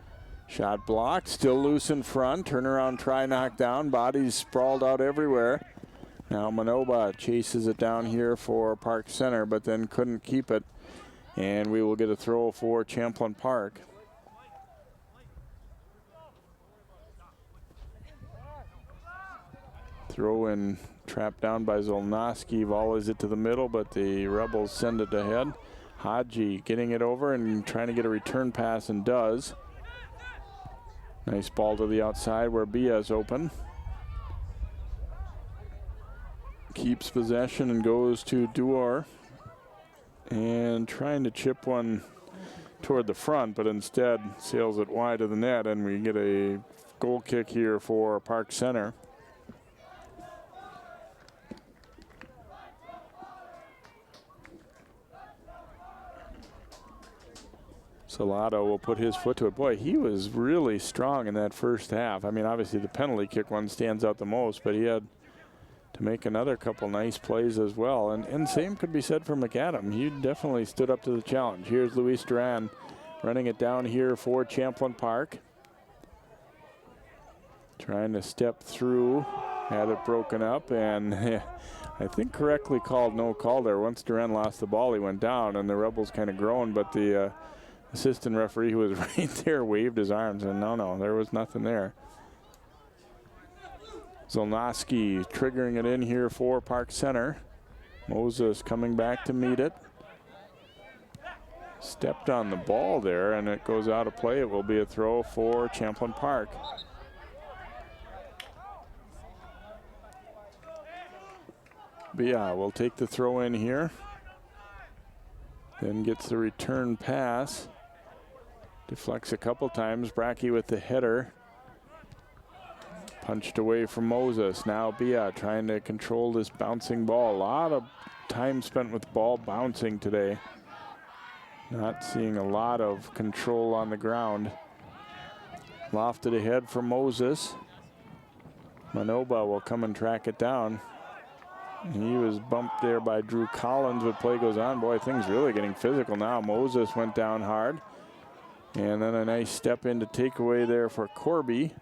Shot blocked, still loose in front. Turnaround try, knock down. Bodies sprawled out everywhere. Now Manoba chases it down here for Park Center, but then couldn't keep it. And we will get a throw for Champlin Park. Throw in, trapped down by Zolnowski. Volleys it to the middle, but the Rebels send it ahead. Haji getting it over and trying to get a return pass, and does. Nice ball to the outside where Bia is open. keeps possession and goes to Duar. And trying to chip one toward the front, but instead sails it wide of the net, and we get a goal kick here for Park Center. Salado will put his foot to it. Boy, he was really strong in that first half. I mean, obviously the penalty kick one stands out the most, but he had to make another couple nice plays as well. And same could be said for McAdam. He definitely stood up to the challenge. Here's Luis Duran running it down here for Champlin Park. Trying to step through, had it broken up, and I think correctly called no call there. Once Duran lost the ball, he went down, and the Rebels kind of groaned, but the assistant referee who was right there waved his arms, and no, there was nothing there. Zolnowski triggering it in here for Park Center. Moses coming back to meet it. Stepped on the ball there, and it goes out of play. It will be a throw for Champlin Park. Bia will take the throw in here. Then gets the return pass. Deflects a couple times. Brackey with the header. Punched away from Moses. Now Bia trying to control this bouncing ball. A lot of time spent with ball bouncing today. Not seeing a lot of control on the ground. Lofted ahead for Moses. Manoba will come and track it down. He was bumped there by Drew Collins, but play goes on. Boy, things really getting physical now. Moses went down hard. And then a nice step into takeaway there for Corby.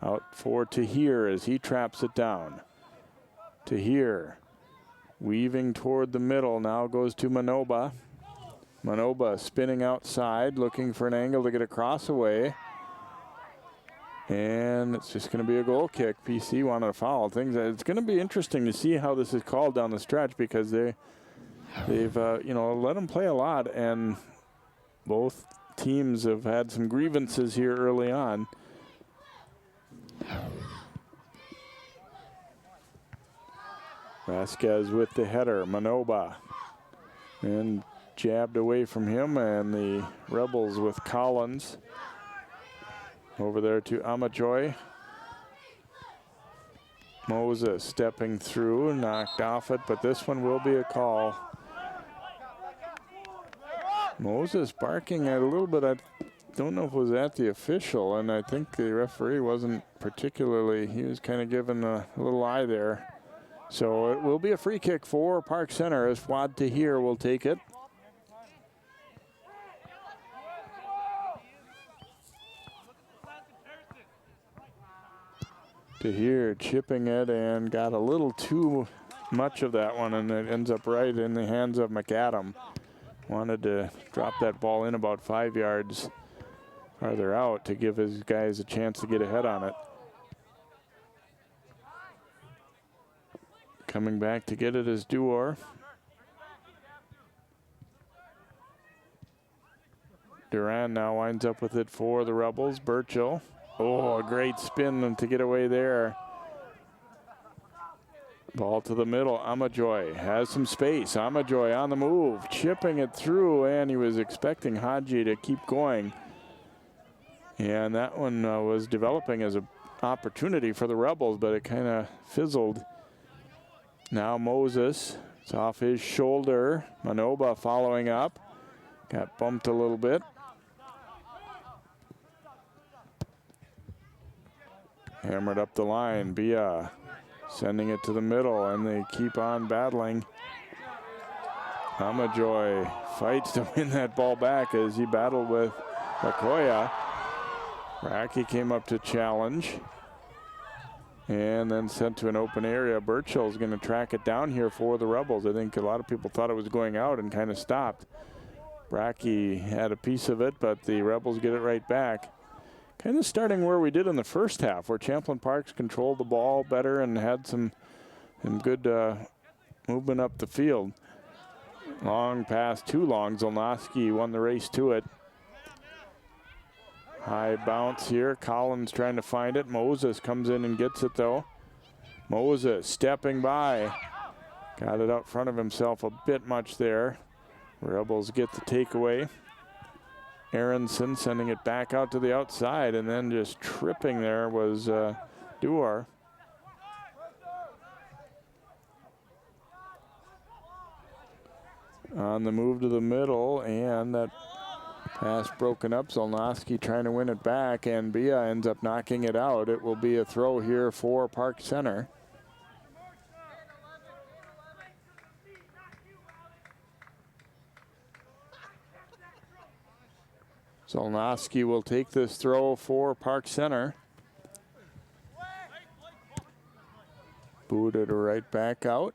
Out for Tahir as he traps it down. Tahir weaving toward the middle, now goes to Manoba. Manoba spinning outside, looking for an angle to get a cross away. And it's just going to be a goal kick. PC wanted a foul. It's going to be interesting to see how this is called down the stretch, because they've let them play a lot, and both teams have had some grievances here early on. Vasquez with the header. Manoba. And jabbed away from him, and the Rebels with Collins. Over there to Amajoy. Moses stepping through, knocked off it, but this one will be a call. Moses barking at a little bit. I don't know if it was at the official, and I think the referee wasn't particularly, he was kind of giving a little eye there. So it will be a free kick for Park Center as Fuad Tahir will take it. Tahir chipping it and got a little too much of that one, and it ends up right in the hands of McAdam. Wanted to drop that ball in about 5 yards farther out to give his guys a chance to get ahead on it. Coming back to get it is Duor. Duran now winds up with it for the Rebels. Burchill. Oh, a great spin to get away there. Ball to the middle. Amajoy has some space. Amajoy on the move, chipping it through, and he was expecting Haji to keep going. And that one was developing as an opportunity for the Rebels, but it kind of fizzled. Now Moses, it's off his shoulder. Manoba following up. Got bumped a little bit. Hammered up the line. Bia sending it to the middle, and they keep on battling. Amajoy fights to win that ball back as he battled with Lakoya. Racky came up to challenge and then sent to an open area. Burchill's going to track it down here for the Rebels. I think a lot of people thought it was going out and kind of stopped. Brackey had a piece of it, but the Rebels get it right back. Kind of starting where we did in the first half, where Champlin Parks controlled the ball better and had some good movement up the field. Long pass, too long. Zolnowski won the race to it. High bounce here. Collins trying to find it. Moses comes in and gets it, though. Moses stepping by. Got it out front of himself a bit much there. Rebels get the takeaway. Aronson sending it back out to the outside, and then just tripping there was Duar. On the move to the middle, and that pass broken up. Zolnowski trying to win it back, and Bia ends up knocking it out. It will be a throw here for Park Center. Zolnowski will take this throw for Park Center. Booted right back out.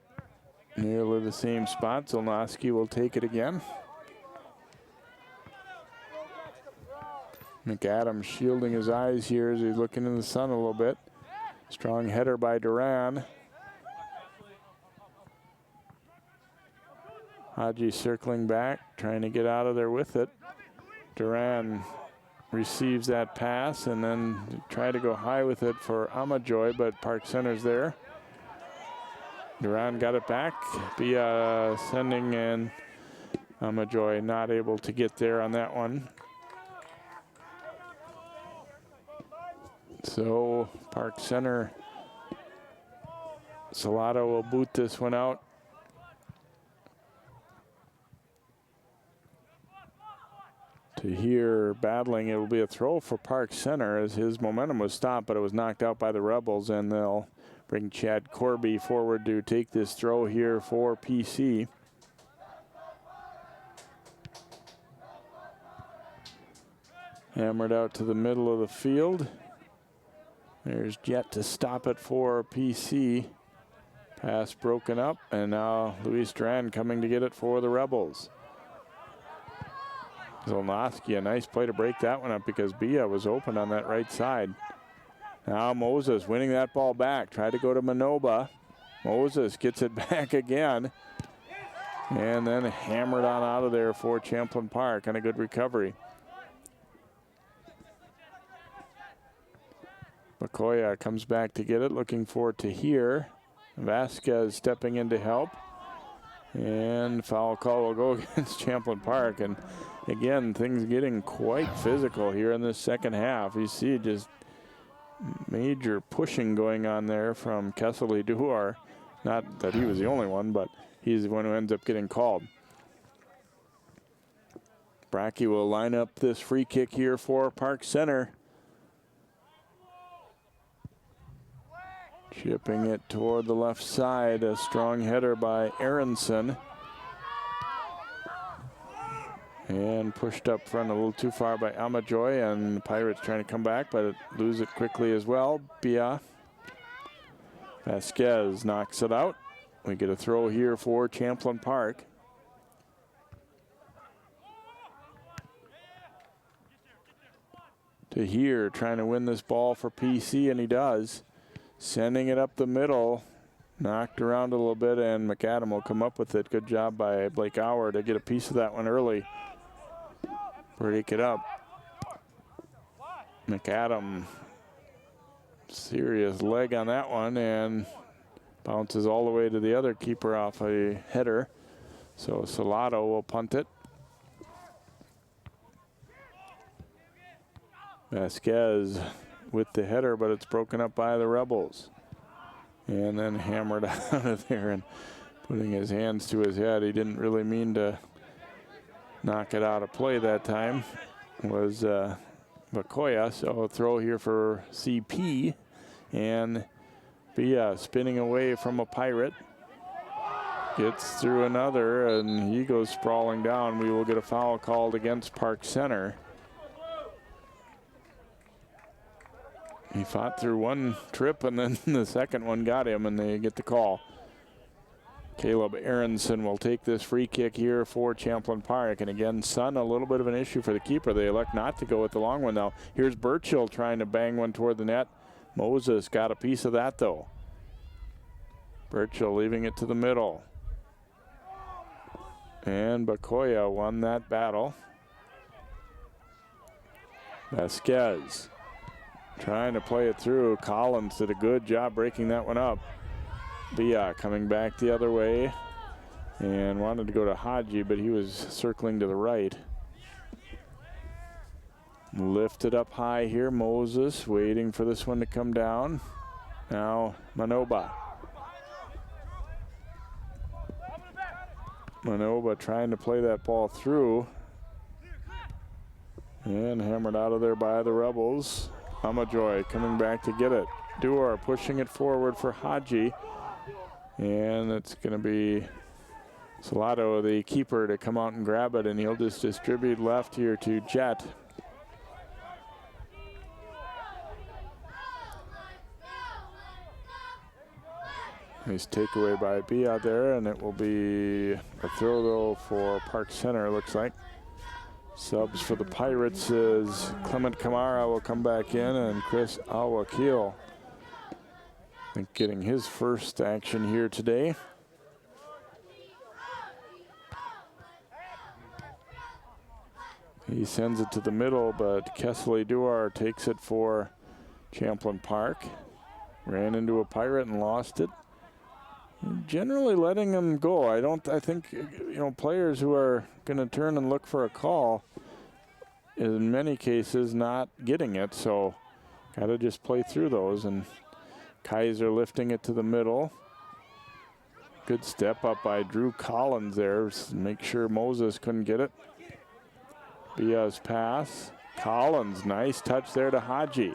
Nearly the same spot. Zolnowski will take it again. McAdams shielding his eyes here as he's looking in the sun a little bit. Strong header by Duran. Haji circling back, trying to get out of there with it. Duran receives that pass and then try to go high with it for Amajoy, but Park Center's there. Duran got it back. Bia sending in. Amajoy not able to get there on that one. So Park Center, Salado will boot this one out. To here battling, it will be a throw for Park Center as his momentum was stopped, but it was knocked out by the Rebels, and they'll bring Chad Corby forward to take this throw here for PC. Hammered out to the middle of the field. There's Jet to stop it for PC. Pass broken up, and now Luis Duran coming to get it for the Rebels. Zolnowski, a nice play to break that one up because Bia was open on that right side. Now Moses winning that ball back. Tried to go to Manoba. Moses gets it back again. And then hammered on out of there for Champlin Park on a good recovery. Bacoya comes back to get it, looking for Tahir. Vasquez stepping in to help. And foul call will go against Champlin Park. And again, things getting quite physical here in this second half. You see just major pushing going on there from Kesseley Duar. Not that he was the only one, but he's the one who ends up getting called. Brackey will line up this free kick here for Park Center. Chipping it toward the left side. A strong header by Aronson. And pushed up front a little too far by Amajoy, and the Pirates trying to come back, but lose it quickly as well. Bia. Vasquez knocks it out. We get a throw here for Champlin Park. Tahir trying to win this ball for PC, and he does. Sending it up the middle. Knocked around a little bit, and McAdam will come up with it. Good job by Blake Auer to get a piece of that one early. Break it up. McAdam, serious leg on that one, and bounces all the way to the other keeper off a header. So Salado will punt it. Vasquez with the header, but it's broken up by the Rebels. And then hammered out of there and putting his hands to his head. He didn't really mean to knock it out of play that time. Was Bacoya, so a throw here for CP. And Bia spinning away from a Pirate. Gets through another, and he goes sprawling down. We will get a foul called against Park Center. He fought through one trip, and then the second one got him, and they get the call. Caleb Aronson will take this free kick here for Champlin Park. And again, sun, a little bit of an issue for the keeper. They elect not to go with the long one now. Here's Burchill trying to bang one toward the net. Moses got a piece of that, though. Burchill leaving it to the middle. And Bacoya won that battle. Vasquez trying to play it through. Collins did a good job breaking that one up. Bia coming back the other way and wanted to go to Haji, but he was circling to the right. Lifted up high here, Moses waiting for this one to come down. Now Manoba. Manoba trying to play that ball through. And hammered out of there by the Rebels. Amajoy coming back to get it. Duar pushing it forward for Haji. And it's going to be Salado, the keeper, to come out and grab it, and he'll just distribute left here to Jet. Nice takeaway by B out there, and it will be a throw though for Park Center, it looks like. Subs for the Pirates is Clement Kamara will come back in, and Chris Awakil, I think, getting his first action here today. He sends it to the middle, but Kesley Duar takes it for Champlin Park. Ran into a Pirate and lost it. Generally letting them go. I think, players who are going to turn and look for a call, in many cases, not getting it. So, got to just play through those. And Kaiser lifting it to the middle. Good step up by Drew Collins there. Make sure Moses couldn't get it. Bia's pass. Collins, nice touch there to Haji.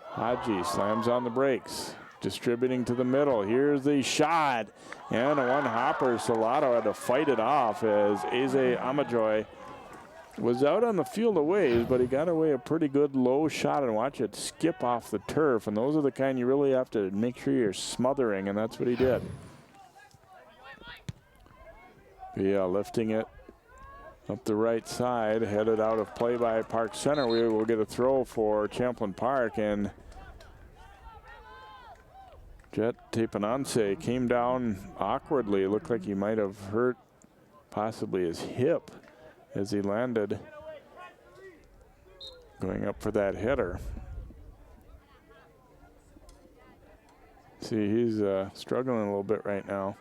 Haji slams on the brakes. Distributing to the middle. Here's the shot. And a one-hopper. Salado had to fight it off as Eze Amajoy was out on the field a ways, but he got away a pretty good low shot, and watch it skip off the turf. And those are the kind you really have to make sure you're smothering, and that's what he did. Bia lifting it up the right side, headed out of play by Park Center. We will get a throw for Champlin Park, and Jet Tepananse came down awkwardly. It looked like he might have hurt possibly his hip as he landed going up for that header. See, he's struggling a little bit right now.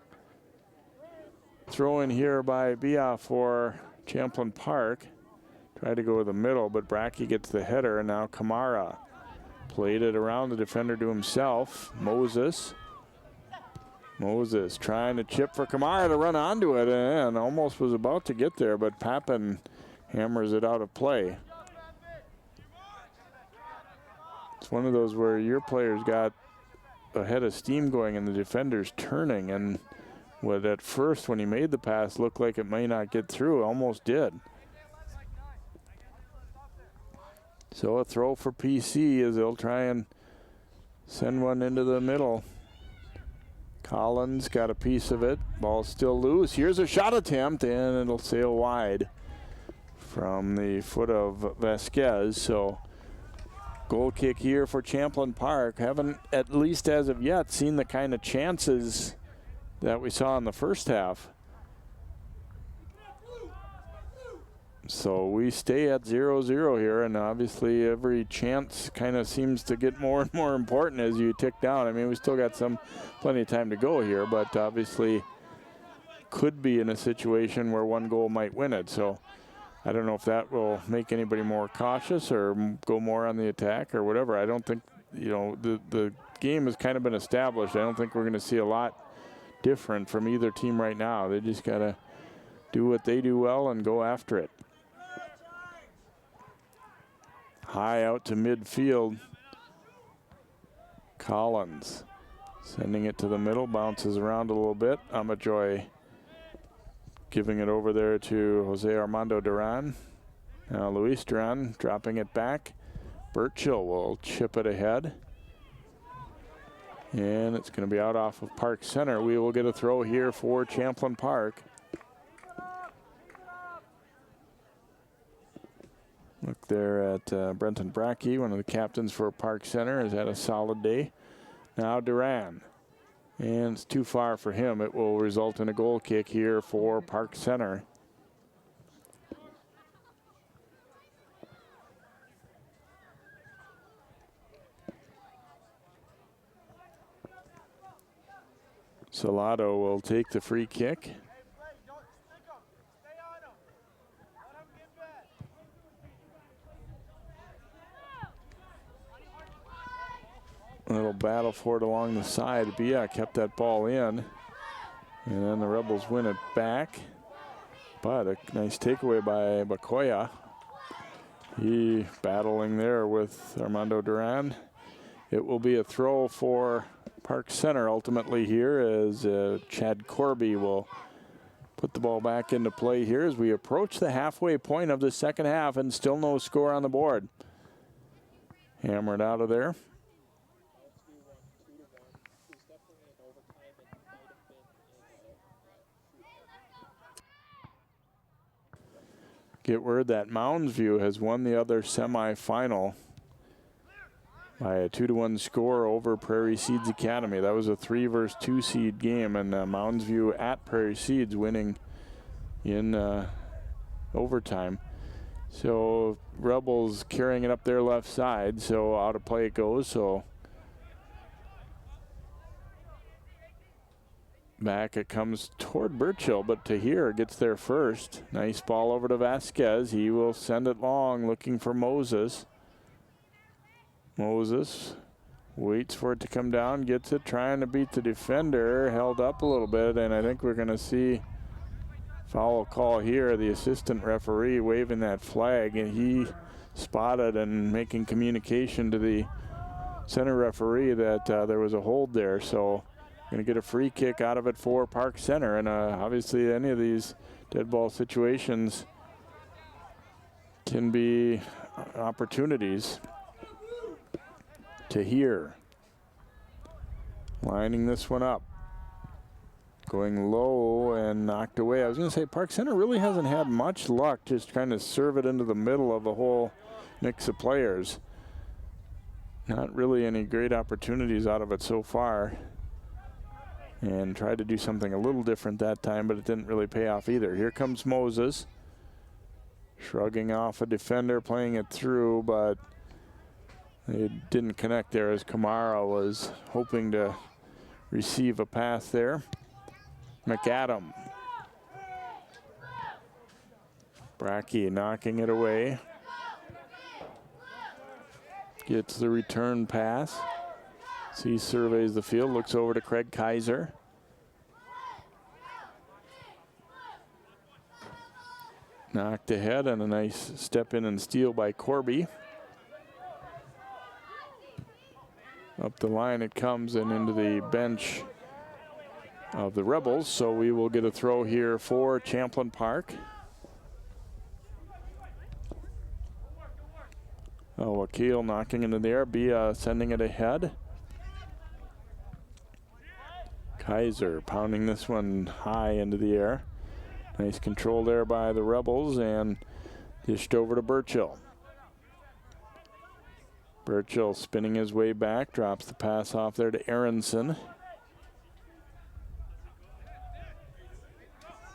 Throw in here by Bia for Champlin Park. Tried to go to the middle, but Brackey gets the header, and now Kamara played it around the defender to himself. Moses trying to chip for Kamara to run onto it, and almost was about to get there, but Pappen hammers it out of play. It's one of those where your players got a head of steam going and the defender's turning, and what at first when he made the pass looked like it may not get through, almost did. So a throw for PC as they'll try and send one into the middle. Collins got a piece of it. Ball still loose. Here's a shot attempt, and it'll sail wide from the foot of Vasquez. So goal kick here for Champlin Park. Haven't, at least as of yet, seen the kind of chances that we saw in the first half. So we stay at 0-0 here, and obviously every chance kind of seems to get more and more important as you tick down. I mean, we still got plenty of time to go here, but obviously could be in a situation where one goal might win it. So I don't know if that will make anybody more cautious or go more on the attack or whatever. I don't think, the game has kind of been established. I don't think we're going to see a lot different from either team right now. They just got to do what they do well and go after it. High out to midfield. Collins sending it to the middle, bounces around a little bit. Amajoy giving it over there to Jose Armando Duran. Now Luis Duran dropping it back. Burchill will chip it ahead. And it's going to be out off of Park Center. We will get a throw here for Champlin Park. Look there at Brenton Brackey, one of the captains for Park Center, has had a solid day. Now Duran, and it's too far for him. It will result in a goal kick here for Park Center. Salado will take the free kick. A little battle for it along the side. Bia kept that ball in. And then the Rebels win it back. But a nice takeaway by Bakoya. He battling there with Armando Duran. It will be a throw for Park Center ultimately here as Chad Corby will put the ball back into play here as we approach the halfway point of the second half and still no score on the board. Hammered out of there. Get word that Mounds View has won the other semifinal by a 2-1 score over Prairie Seeds Academy. That was a 3 versus 2 seed game, and Mounds View at Prairie Seeds winning in overtime. So Rebels carrying it up their left side, so out of play it goes. So back it comes toward Burchill, but Tahir gets there first. Nice ball over to Vasquez. He will send it long, looking for Moses. Moses waits for it to come down, gets it, trying to beat the defender, held up a little bit, and I think we're going to see foul call here. The assistant referee waving that flag, and he spotted and making communication to the center referee that there was a hold there. So going to get a free kick out of it for Park Center, and obviously any of these dead ball situations can be opportunities. Tahir lining this one up, going low and knocked away. I was going to say Park Center really hasn't had much luck just trying to serve it into the middle of a whole mix of players. Not really any great opportunities out of it so far. And tried to do something a little different that time, but it didn't really pay off either. Here comes Moses, shrugging off a defender, playing it through, but it didn't connect there as Kamara was hoping to receive a pass there. McAdam. Brackey knocking it away. Gets the return pass. He surveys the field, looks over to Craig Kaiser. Knocked ahead and a nice step in and steal by Corby. Up the line it comes and into the bench of the Rebels. So we will get a throw here for Champlin Park. Oh, Wakil knocking into the air. Bia sending it ahead. Kaiser pounding this one high into the air. Nice control there by the Rebels and dished over to Burchill. Burchill spinning his way back, drops the pass off there to Aronson.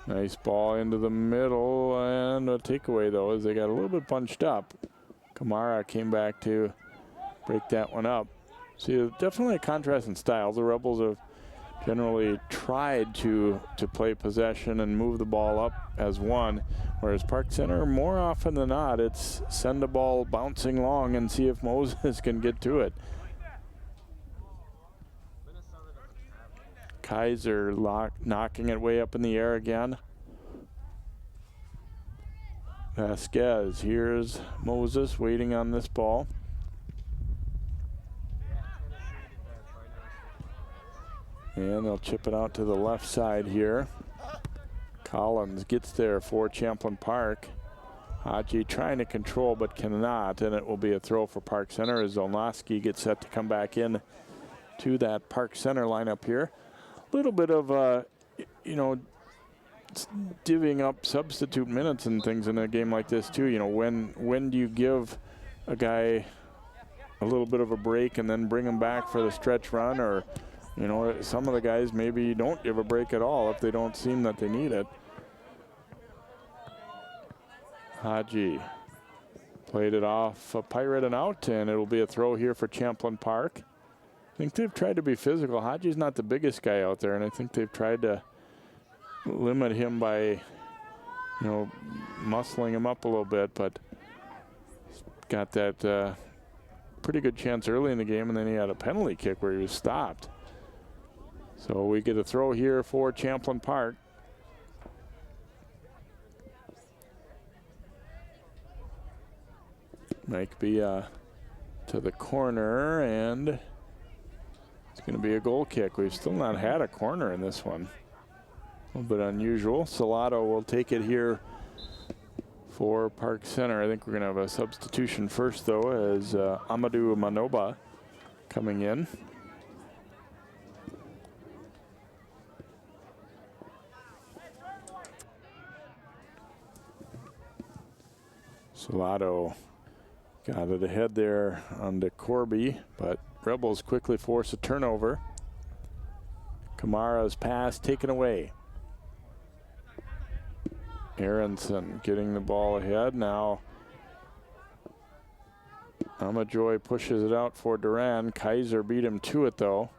Nice ball into the middle and a takeaway though as they got a little bit bunched up. Kamara came back to break that one up. See, definitely a contrast in styles. The Rebels have generally tried to play possession and move the ball up as one, whereas Park Center, more often than not, it's send the ball bouncing long and see if Moses can get to it. Kaiser knocking it way up in the air again. Vasquez, here's Moses waiting on this ball. And they'll chip it out to the left side here. Collins gets there for Champlin Park. Haji trying to control but cannot, and it will be a throw for Park Center as Zolnowski gets set to come back in to that Park Center lineup here. A little bit of, divvying up substitute minutes and things in a game like this too. You know, when do you give a guy a little bit of a break and then bring him back for the stretch run, or you know, some of the guys maybe don't give a break at all if they don't seem that they need it. Haji played it off a pirate and out, and it'll be a throw here for Champlin Park. think they've tried to be physical. Haji's not the biggest guy out there, and I think they've tried to limit him by, you know, muscling him up a little bit, but got that pretty good chance early in the game, and then he had a penalty kick where he was stopped. So we get a throw here for Champlin Park. Might be to the corner, and it's going to be a goal kick. We've still not had a corner in this one. A little bit unusual. Salado will take it here for Park Center. I think we're going to have a substitution first, though, as Amadou Manoba coming in. Salado got it ahead there on the Corby, but Rebels quickly force a turnover. Kamara's pass taken away. Aronson getting the ball ahead now. Amajoy pushes it out for Duran. Kaiser beat him to it, though.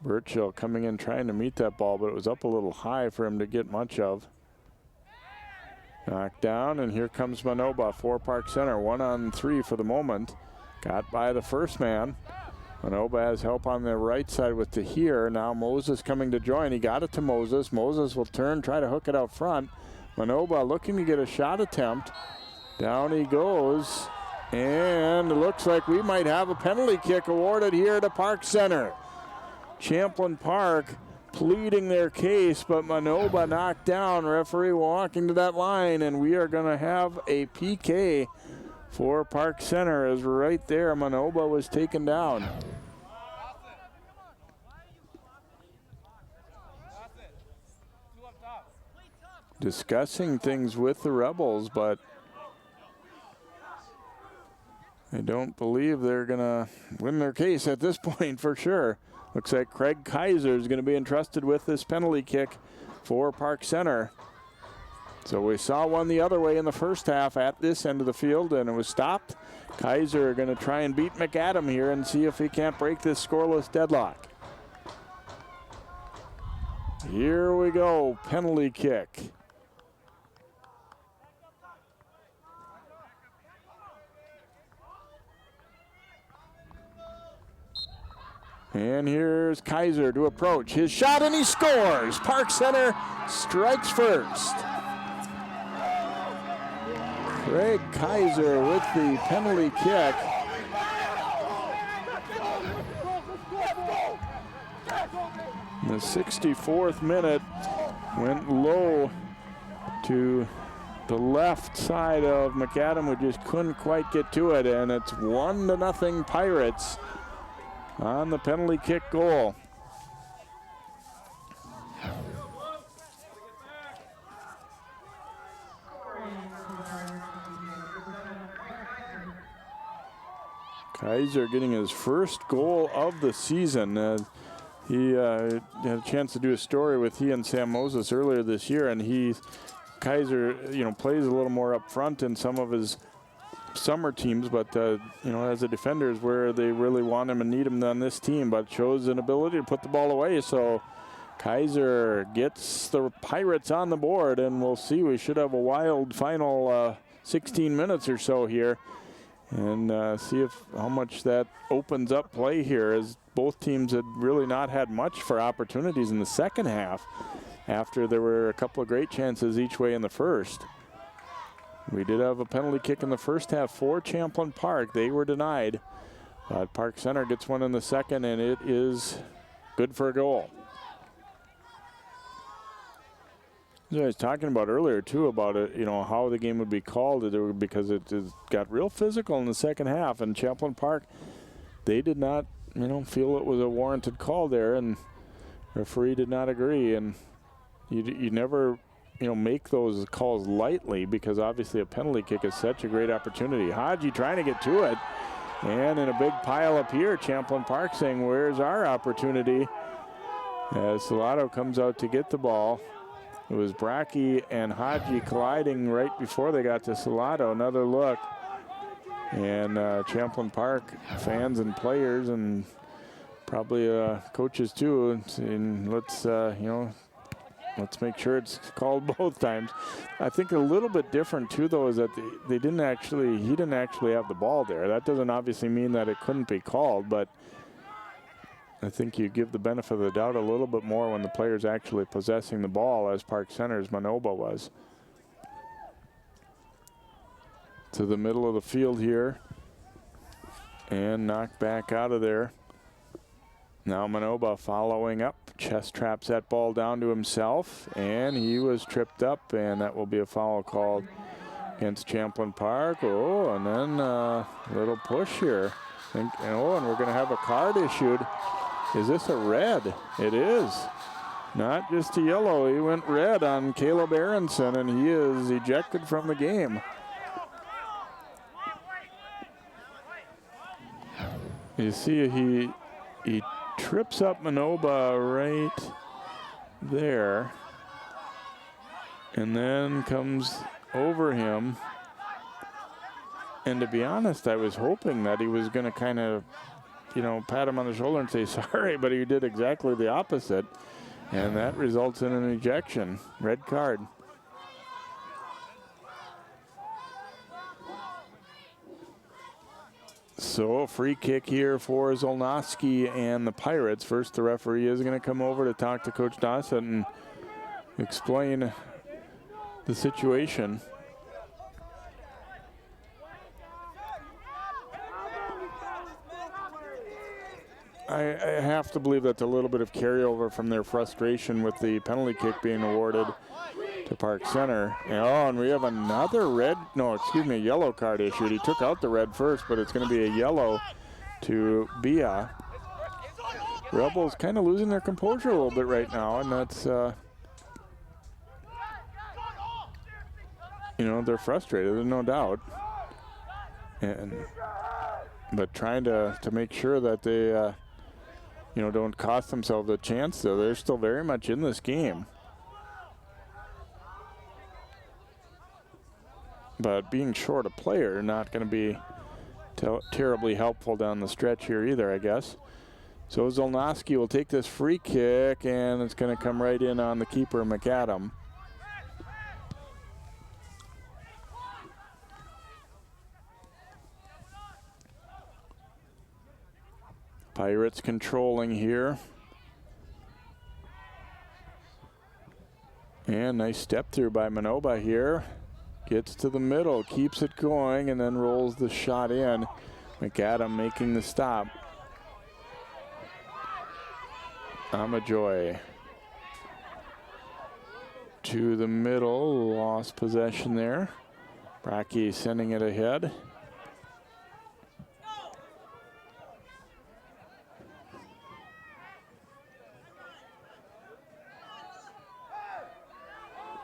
Burchill coming in trying to meet that ball, but it was up a little high for him to get much of. Knocked down, and here comes Manoba for Park Center. 1-on-3 for the moment. Got by the first man. Manoba has help on the right side with Tahir. Now Moses coming to join. He got it to Moses. Moses will turn, try to hook it out front. Manoba looking to get a shot attempt. Down he goes. And it looks like we might have a penalty kick awarded here to Park Center. Champlin Park pleading their case, but Manoba knocked down. Referee walking to that line, and we are going to have a PK for Park Center, as right there Manoba was taken down. Discussing things with the Rebels, but I don't believe they're going to win their case at this point for sure. Looks like Craig Kaiser is going to be entrusted with this penalty kick for Park Center. So we saw one the other way in the first half at this end of the field, and it was stopped. Kaiser going to try and beat McAdam here and see if he can't break this scoreless deadlock. Here we go, penalty kick. And here's Kaiser to approach. His shot, and he scores. Park Center strikes first. Craig Kaiser with the penalty kick. In the 64th minute, went low to the left side of McAdam, who just couldn't quite get to it, and it's 1-0 Pirates on the penalty kick goal. Kaiser getting his first goal of the season. He had a chance to do a story with he and Sam Moses earlier this year, and Kaiser, plays a little more up front in some of his summer teams, but as a defender is where they really want him and need him on this team, but shows an ability to put the ball away. So Kaiser gets the Pirates on the board, and we'll see. We should have a wild final 16 minutes or so here, and see how much that opens up play here, as both teams had really not had much for opportunities in the second half after there were a couple of great chances each way in the first. We did have a penalty kick in the first half for Champlin Park. They were denied. But Park Center gets one in the second, and it is good for a goal. As I was talking about earlier, too, about it, how the game would be called, because it got real physical in the second half. And Champlin Park, they did not, feel it was a warranted call there, and referee did not agree. And you never make those calls lightly, because obviously a penalty kick is such a great opportunity. Haji trying to get to it, and in a big pile up here, Champlin Park saying, where's our opportunity? As Salado comes out to get the ball. It was Brackey and Haji colliding right before they got to Salado. Another look, And Champlin Park fans and players and probably coaches too, and let's let's make sure it's called both times. I think a little bit different too, though, is that he didn't actually have the ball there. That doesn't obviously mean that it couldn't be called, but I think you give the benefit of the doubt a little bit more when the player's actually possessing the ball, as Park Center's Manoba was. To the middle of the field here, and knocked back out of there. Now Manoba following up, chest traps that ball down to himself, and he was tripped up, and that will be a foul called against Champlin Park. Oh, and then a little push here. And we're going to have a card issued. Is this a red? It is. Not just a yellow. He went red on Caleb Aronson, and he is ejected from the game. You see he trips up Manoba right there, and then comes over him. And to be honest, I was hoping that he was going to kind of, pat him on the shoulder and say sorry, but he did exactly the opposite. And that results in an ejection. Red card. So a free kick here for Zolnowski and the Pirates. First, the referee is going to come over to talk to Coach Dossett and explain the situation. I have to believe that's a little bit of carryover from their frustration with the penalty kick being awarded to Park Center. And we have another yellow card issued. He took out the red first, but it's going to be a yellow to Bia. Rebels kind of losing their composure a little bit right now, and that's, they're frustrated, there's no doubt. But trying to make sure that they, don't cost themselves a chance, though. They're still very much in this game. But being short a player, not going to be terribly helpful down the stretch here either, I guess. So Zolnowski will take this free kick, and it's going to come right in on the keeper, McAdam. Pirates controlling here. And nice step through by Manoba here. Gets to the middle, keeps it going, and then rolls the shot in. McAdam making the stop. Amajoy to the middle, lost possession there. Brackey sending it ahead.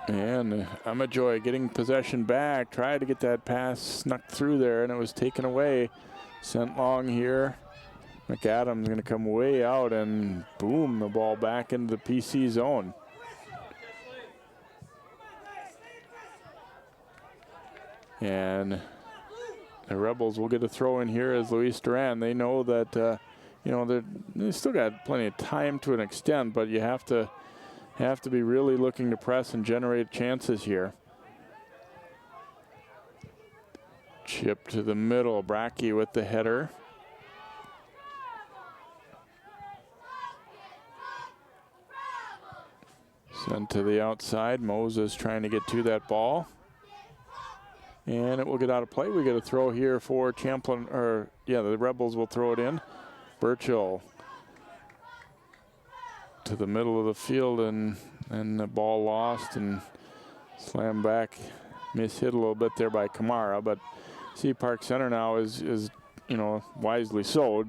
And Amajoy getting possession back, tried to get that pass snuck through there, and it was taken away. Sent long here. McAdam's going to come way out, and boom, the ball back into the PC zone. And the Rebels will get a throw in here as Luis Duran. They know that, they still got plenty of time to an extent, but you have to be really looking to press and generate chances here. Chip to the middle, Brackey with the header. Sent to the outside, Moses trying to get to that ball. And it will get out of play. We get a throw here for Champlin, the Rebels will throw it in. Burchill to the middle of the field, and the ball lost and slammed back. Mishit a little bit there by Kamara, but see Park Center now is wisely so,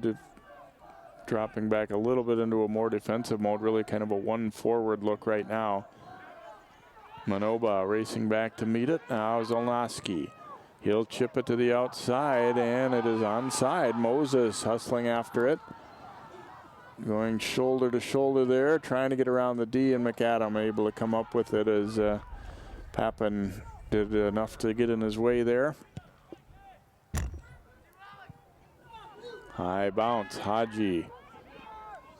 dropping back a little bit into a more defensive mode, really kind of a one forward look right now. Manoba racing back to meet it. Now Zolnowski. He'll chip it to the outside, and it is onside. Moses hustling after it. Going shoulder to shoulder there, trying to get around the D, and McAdam able to come up with it as Papin did enough to get in his way there. High bounce, Haji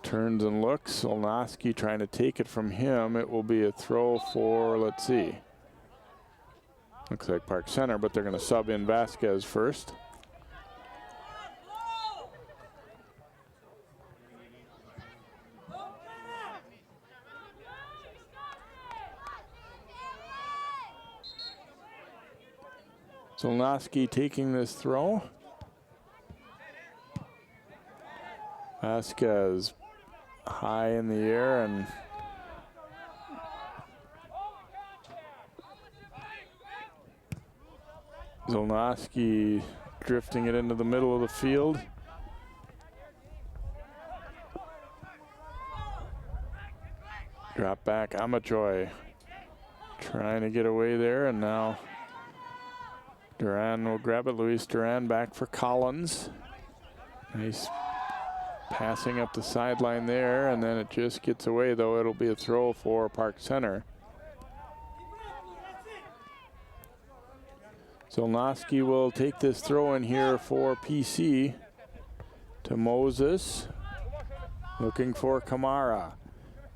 turns and looks. Olnoski trying to take it from him. It will be a throw for, let's see. Looks like Park Center, but they're going to sub in Vasquez first. Olnoski taking this throw. Vasquez high in the air and Olnoski drifting it into the middle of the field. Drop back, Amajoy trying to get away there, and now Duran will grab it. Luis Duran back for Collins. Nice passing up the sideline there, and then it just gets away, though. It'll be a throw for Park Center. Zolnowski will take this throw in here for PC to Moses. Looking for Kamara.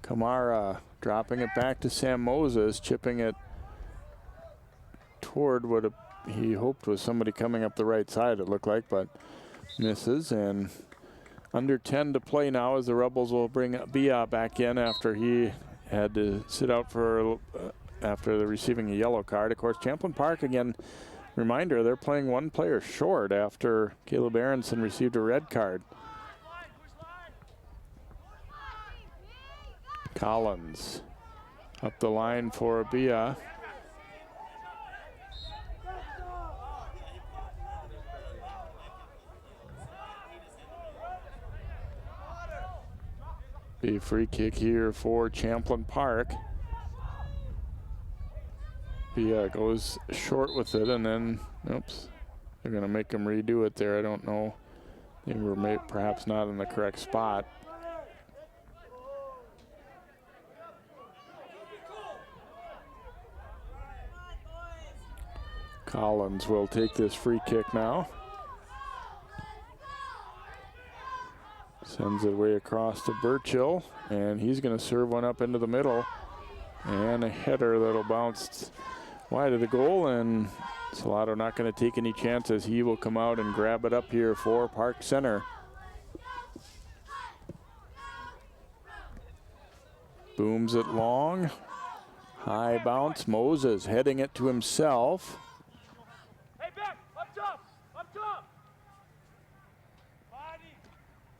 Kamara dropping it back to Sam Moses, chipping it toward what he hoped was somebody coming up the right side, it looked like, but misses. And under 10 to play now as the Rebels will bring Bia back in after he had to sit out for after receiving a yellow card. Of course, Champlin Park, again, reminder, they're playing one player short after Caleb Aronson received a red card. Collins up the line for Bia. A free kick here for Champlin Park. Bia goes short with it, and then, oops, they're going to make him redo it there. I don't know. They were perhaps not in the correct spot. Collins will take this free kick now. Sends it way across to Burchill, and he's going to serve one up into the middle. And a header that'll bounce wide of the goal, and Salado not going to take any chances. He will come out and grab it up here for Park Center. Booms it long. High bounce. Moses heading it to himself.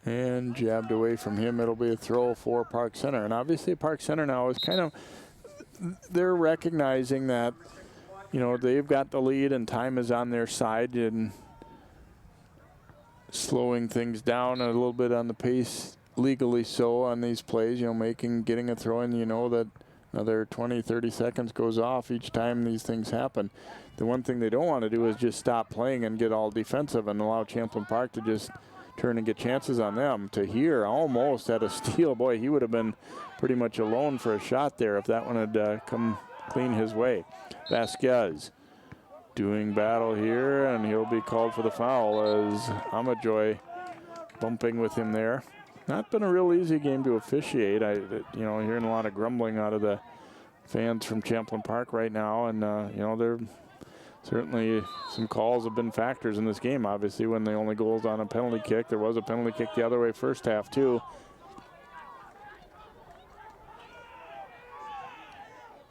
And jabbed away from him. It'll be a throw for Park Center. And obviously Park Center now is kind of, they're recognizing that, you know, they've got the lead and time is on their side, and slowing things down a little bit on the pace, legally so, on these plays, you know, getting a throw in, you know, that another 20, 30 seconds goes off each time these things happen. The one thing they don't want to do is just stop playing and get all defensive and allow Champlin Park to just turn and get chances on them. To here, almost at a steal. Boy, he would have been pretty much alone for a shot there if that one had come clean his way. Vasquez doing battle here, and he'll be called for the foul as Amajoy bumping with him there. Not been a real easy game to officiate. You know, hearing a lot of grumbling out of the fans from Champlin Park right now, and you know, they're certainly some calls have been factors in this game. Obviously, when the only goal's on a penalty kick, there was a penalty kick the other way first half too.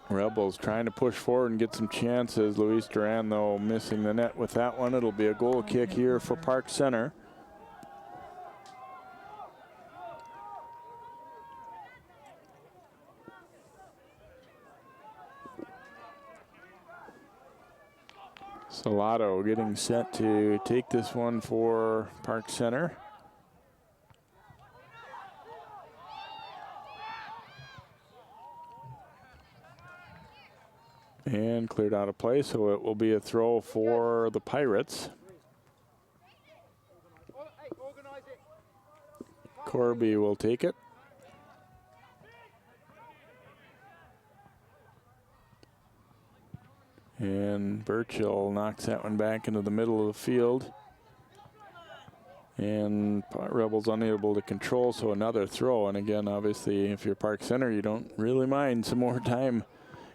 Rebels trying to push forward and get some chances. Luis Duran, though, missing the net with that one. It'll be a goal kick here for Park Center. Salado getting set to take this one for Park Center. And cleared out of play, so it will be a throw for the Pirates. Corby will take it. And Burchill knocks that one back into the middle of the field. And Rebels unable to control, so another throw. And again, obviously, if you're Park Center, you don't really mind some more time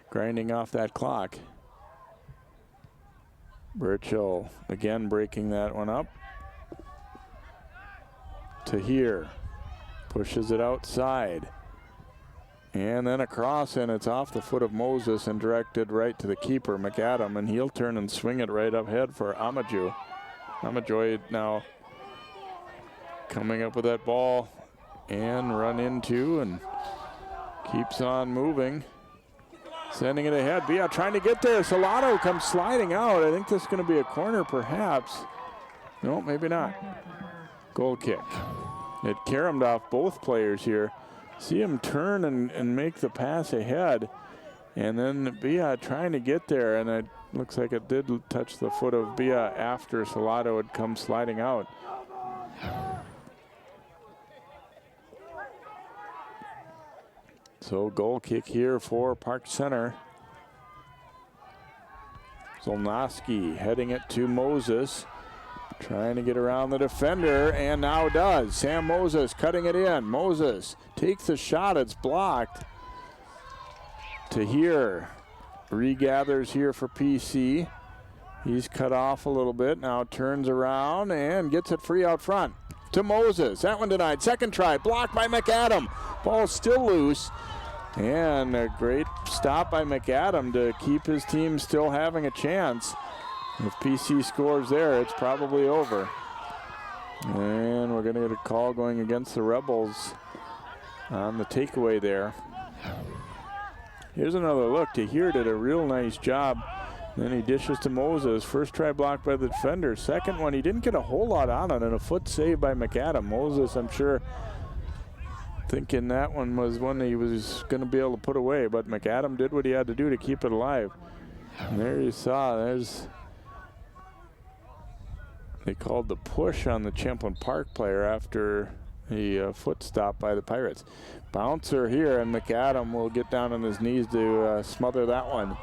grinding off that clock. Burchill again breaking that one up. To here. Pushes it outside. And then across, and it's off the foot of Moses and directed right to the keeper, McAdam, and he'll turn and swing it right up head for Amaju. Amajoy now coming up with that ball and run into and keeps on moving. Sending it ahead. Bia trying to get there. Salado comes sliding out. I think this is going to be a corner perhaps. No, maybe not. Goal kick. It caromed off both players here. See him turn and make the pass ahead. And then Bia trying to get there, and it looks like it did touch the foot of Bia after Salado had come sliding out. So goal kick here for Park Center. Zolnowski heading it to Moses. Trying to get around the defender, and now does. Sam Moses cutting it in. Moses takes the shot. It's blocked. To here. Regathers here for PC. He's cut off a little bit. Now turns around and gets it free out front. To Moses. That one denied. Second try. Blocked by McAdam. Ball still loose. And a great stop by McAdam to keep his team still having a chance. If PC scores there, it's probably over. And we're going to get a call going against the Rebels on the takeaway there. Here's another look. Tahir did a real nice job. Then he dishes to Moses. First try blocked by the defender. Second one, he didn't get a whole lot on it, and a foot save by McAdam. Moses, I'm sure, thinking that one was one that he was going to be able to put away, but McAdam did what he had to do to keep it alive. And there you saw, they called the push on the Champlin Park player after the foot stop by the Pirates. Bouncer here, and McAdam will get down on his knees to smother that one.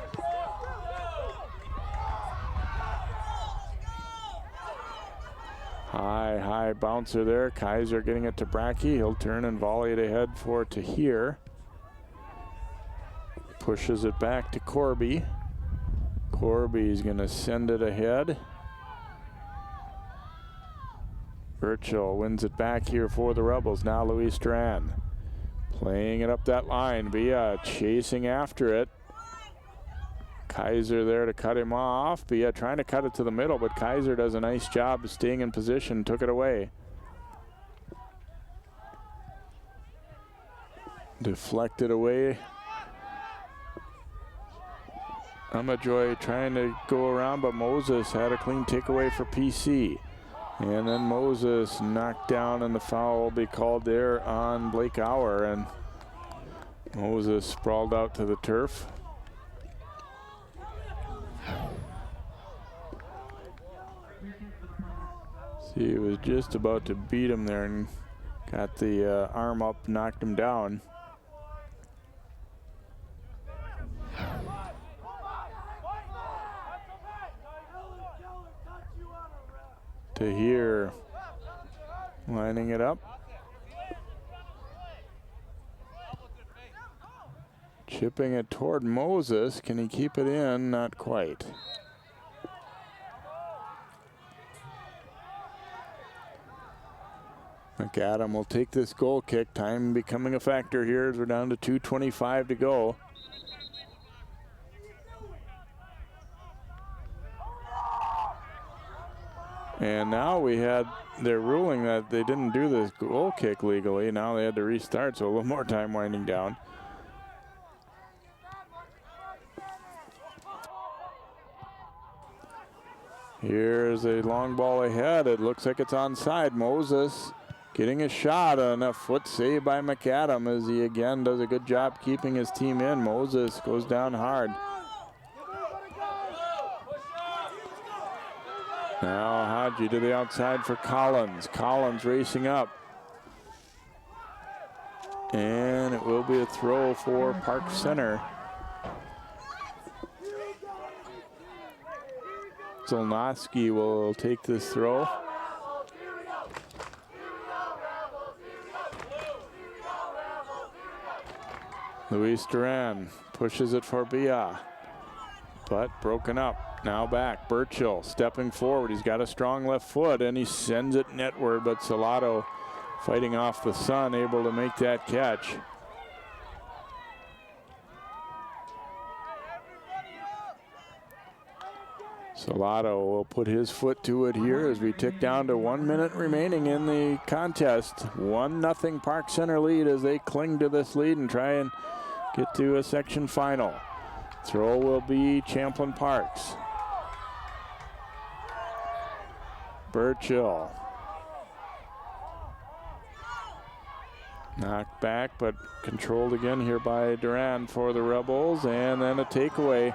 High bouncer there. Kaiser getting it to Brackey. He'll turn and volley it ahead for Tahir. Pushes it back to Corby. Corby's going to send it ahead. Burchill wins it back here for the Rebels. Now Luis Duran playing it up that line. Bia chasing after it. Kaiser there to cut him off. Bia trying to cut it to the middle, but Kaiser does a nice job of staying in position, took it away. Deflected away. Amajoy trying to go around, but Moses had a clean takeaway for PC. And then Moses knocked down, and the foul will be called there on Blake Auer, and Moses sprawled out to the turf. See, he was just about to beat him there and got the arm up, knocked him down. Tahir lining it up. Chipping it toward Moses. Can he keep it in? Not quite. McAdam will take this goal kick. Time becoming a factor here as we're down to 2:25 to go. And now we had their ruling that they didn't do this goal kick legally. Now they had to restart, so a little more time winding down. Here's a long ball ahead. It looks like it's onside. Moses getting a shot, and a foot save by McAdam as he again does a good job keeping his team in. Moses goes down hard. Now Hadji to the outside for Collins. Collins racing up. And it will be a throw for Park Center. Zolnowski will take this throw. Luis Duran pushes it for Bia, but broken up. Now back, Burchill stepping forward. He's got a strong left foot, and he sends it netward, but Salado fighting off the sun, able to make that catch. Salado will put his foot to it here as we tick down to 1 minute remaining in the contest. 1-0 Park Center lead as they cling to this lead and try and get to a section final. Throw will be Champlin Parks. Burchill. Knocked back, but controlled again here by Duran for the Rebels, and then a takeaway.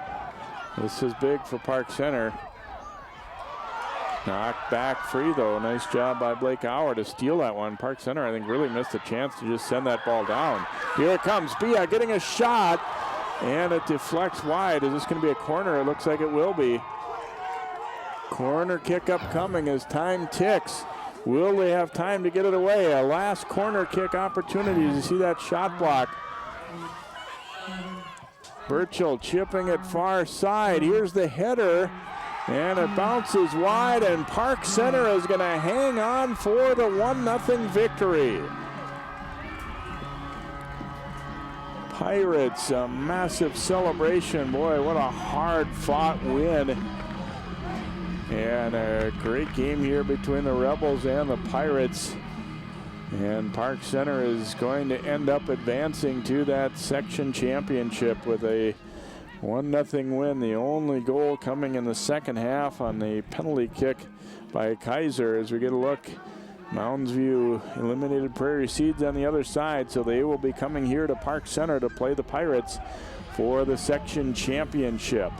This is big for Park Center. Knocked back free though. Nice job by Blake Auer to steal that one. Park Center, I think, really missed a chance to just send that ball down. Here it comes. Bia getting a shot, and it deflects wide. Is this going to be a corner? It looks like it will be. Corner kick upcoming as time ticks. Will they have time to get it away? A last corner kick opportunity. You see that shot block. Burchill chipping it far side. Here's the header, and it bounces wide, and Park Center is going to hang on for the 1-0 victory. Pirates, a massive celebration. Boy, what a hard-fought win. And a great game here between the Rebels and the Pirates. And Park Center is going to end up advancing to that section championship with a 1-0 win. The only goal coming in the second half on the penalty kick by Kaiser. As we get a look, Mounds View eliminated Prairie Seeds on the other side, so they will be coming here to Park Center to play the Pirates for the section championship.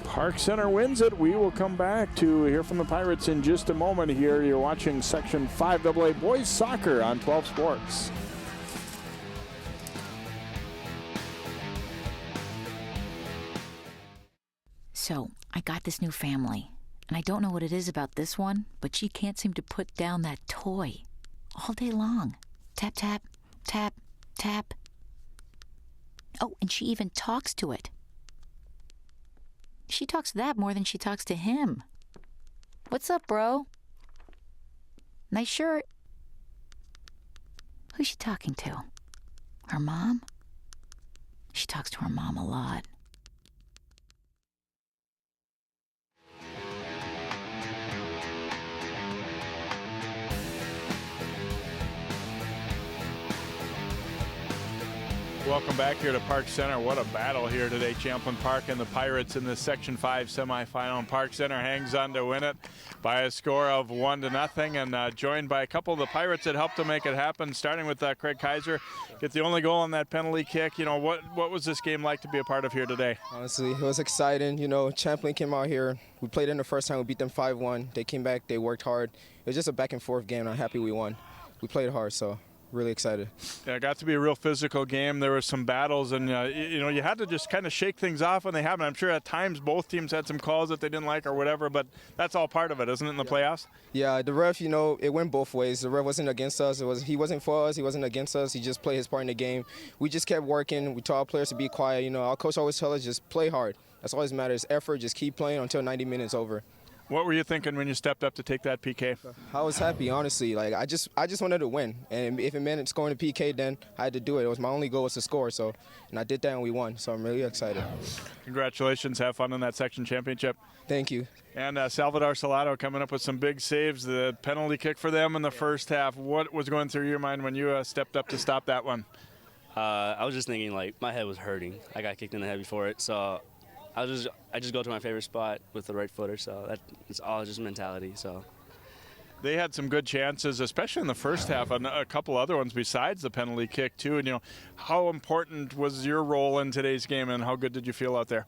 Park Center wins it. We will come back to hear from the Pirates in just a moment here. You're watching Section 5AA Boys Soccer on 12 Sports. So, I got this new family, and I don't know what it is about this one, but she can't seem to put down that toy all day long. Tap, tap, tap, tap. Oh, and she even talks to it. She talks to that more than she talks to him. What's up, bro? Nice shirt. Who's she talking to? Her mom? She talks to her mom a lot. Welcome back here to Park Center. What a battle here today. Champlin Park and the Pirates in the Section 5 semifinal. And Park Center hangs on to win it by a score of 1-0, and joined by a couple of the Pirates that helped to make it happen, starting with Craig Kaiser. Get the only goal on that penalty kick. You know, what was this game like to be a part of here today? Honestly, it was exciting. You know, Champlin came out here. We played in the first time. We beat them 5-1. They came back. They worked hard. It was just a back-and-forth game. I'm happy we won. We played hard, so really excited. Yeah, it got to be a real physical game. There were some battles, and you had to just kind of shake things off when they happened. I'm sure at times both teams had some calls that they didn't like or whatever, but that's all part of it, isn't it, in the playoffs? Yeah, the ref, it went both ways. The ref wasn't against us. He wasn't for us. He wasn't against us. He just played his part in the game. We just kept working. We told our players to be quiet. Our coach always tells us just play hard. That's all that matters. Effort. Just keep playing until 90 minutes over. What were you thinking when you stepped up to take that PK? I was happy, honestly. Like I just wanted to win, and if it meant scoring a PK, then I had to do it. It was my only goal was to score, and I did that, and we won. So I'm really excited. Congratulations! Have fun in that section championship. Thank you. And Salvador Salado coming up with some big saves. The penalty kick for them in the first half. What was going through your mind when you stepped up to stop that one? I was just thinking, my head was hurting. I got kicked in the head before it, so I just go to my favorite spot with the right footer, so it's all just mentality. So they had some good chances, especially in the first half, and a couple other ones besides the penalty kick too. And how important was your role in today's game, and how good did you feel out there?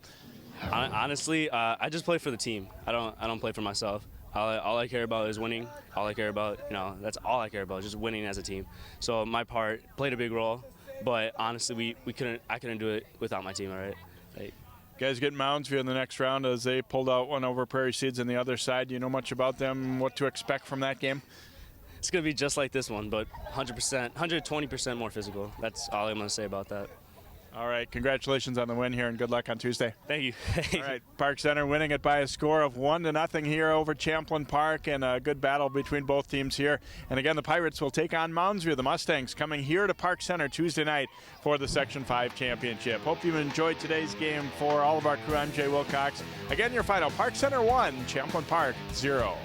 Honestly, I just play for the team. I don't play for myself. All I care about is winning. All I care about, that's all I care about, just winning as a team. So my part played a big role, but honestly, I couldn't do it without my team. All right. Guys get Mounds View in the next round as they pulled out one over Prairie Seeds on the other side. Do you know much about them, what to expect from that game? it's gonna be just like this one, but 100%, 120% more physical. That's all I'm gonna say about that. All right, congratulations on the win here, and good luck on Tuesday. Thank you. All right, Park Center winning it by a score of 1-0 here over Champlin Park, and a good battle between both teams here. And again, the Pirates will take on Moundsview, the Mustangs, coming here to Park Center Tuesday night for the Section 5 championship. Hope you enjoyed today's game. For all of our crew, I'm Jay Wilcox. Again, your final, Park Center 1, Champlin Park 0.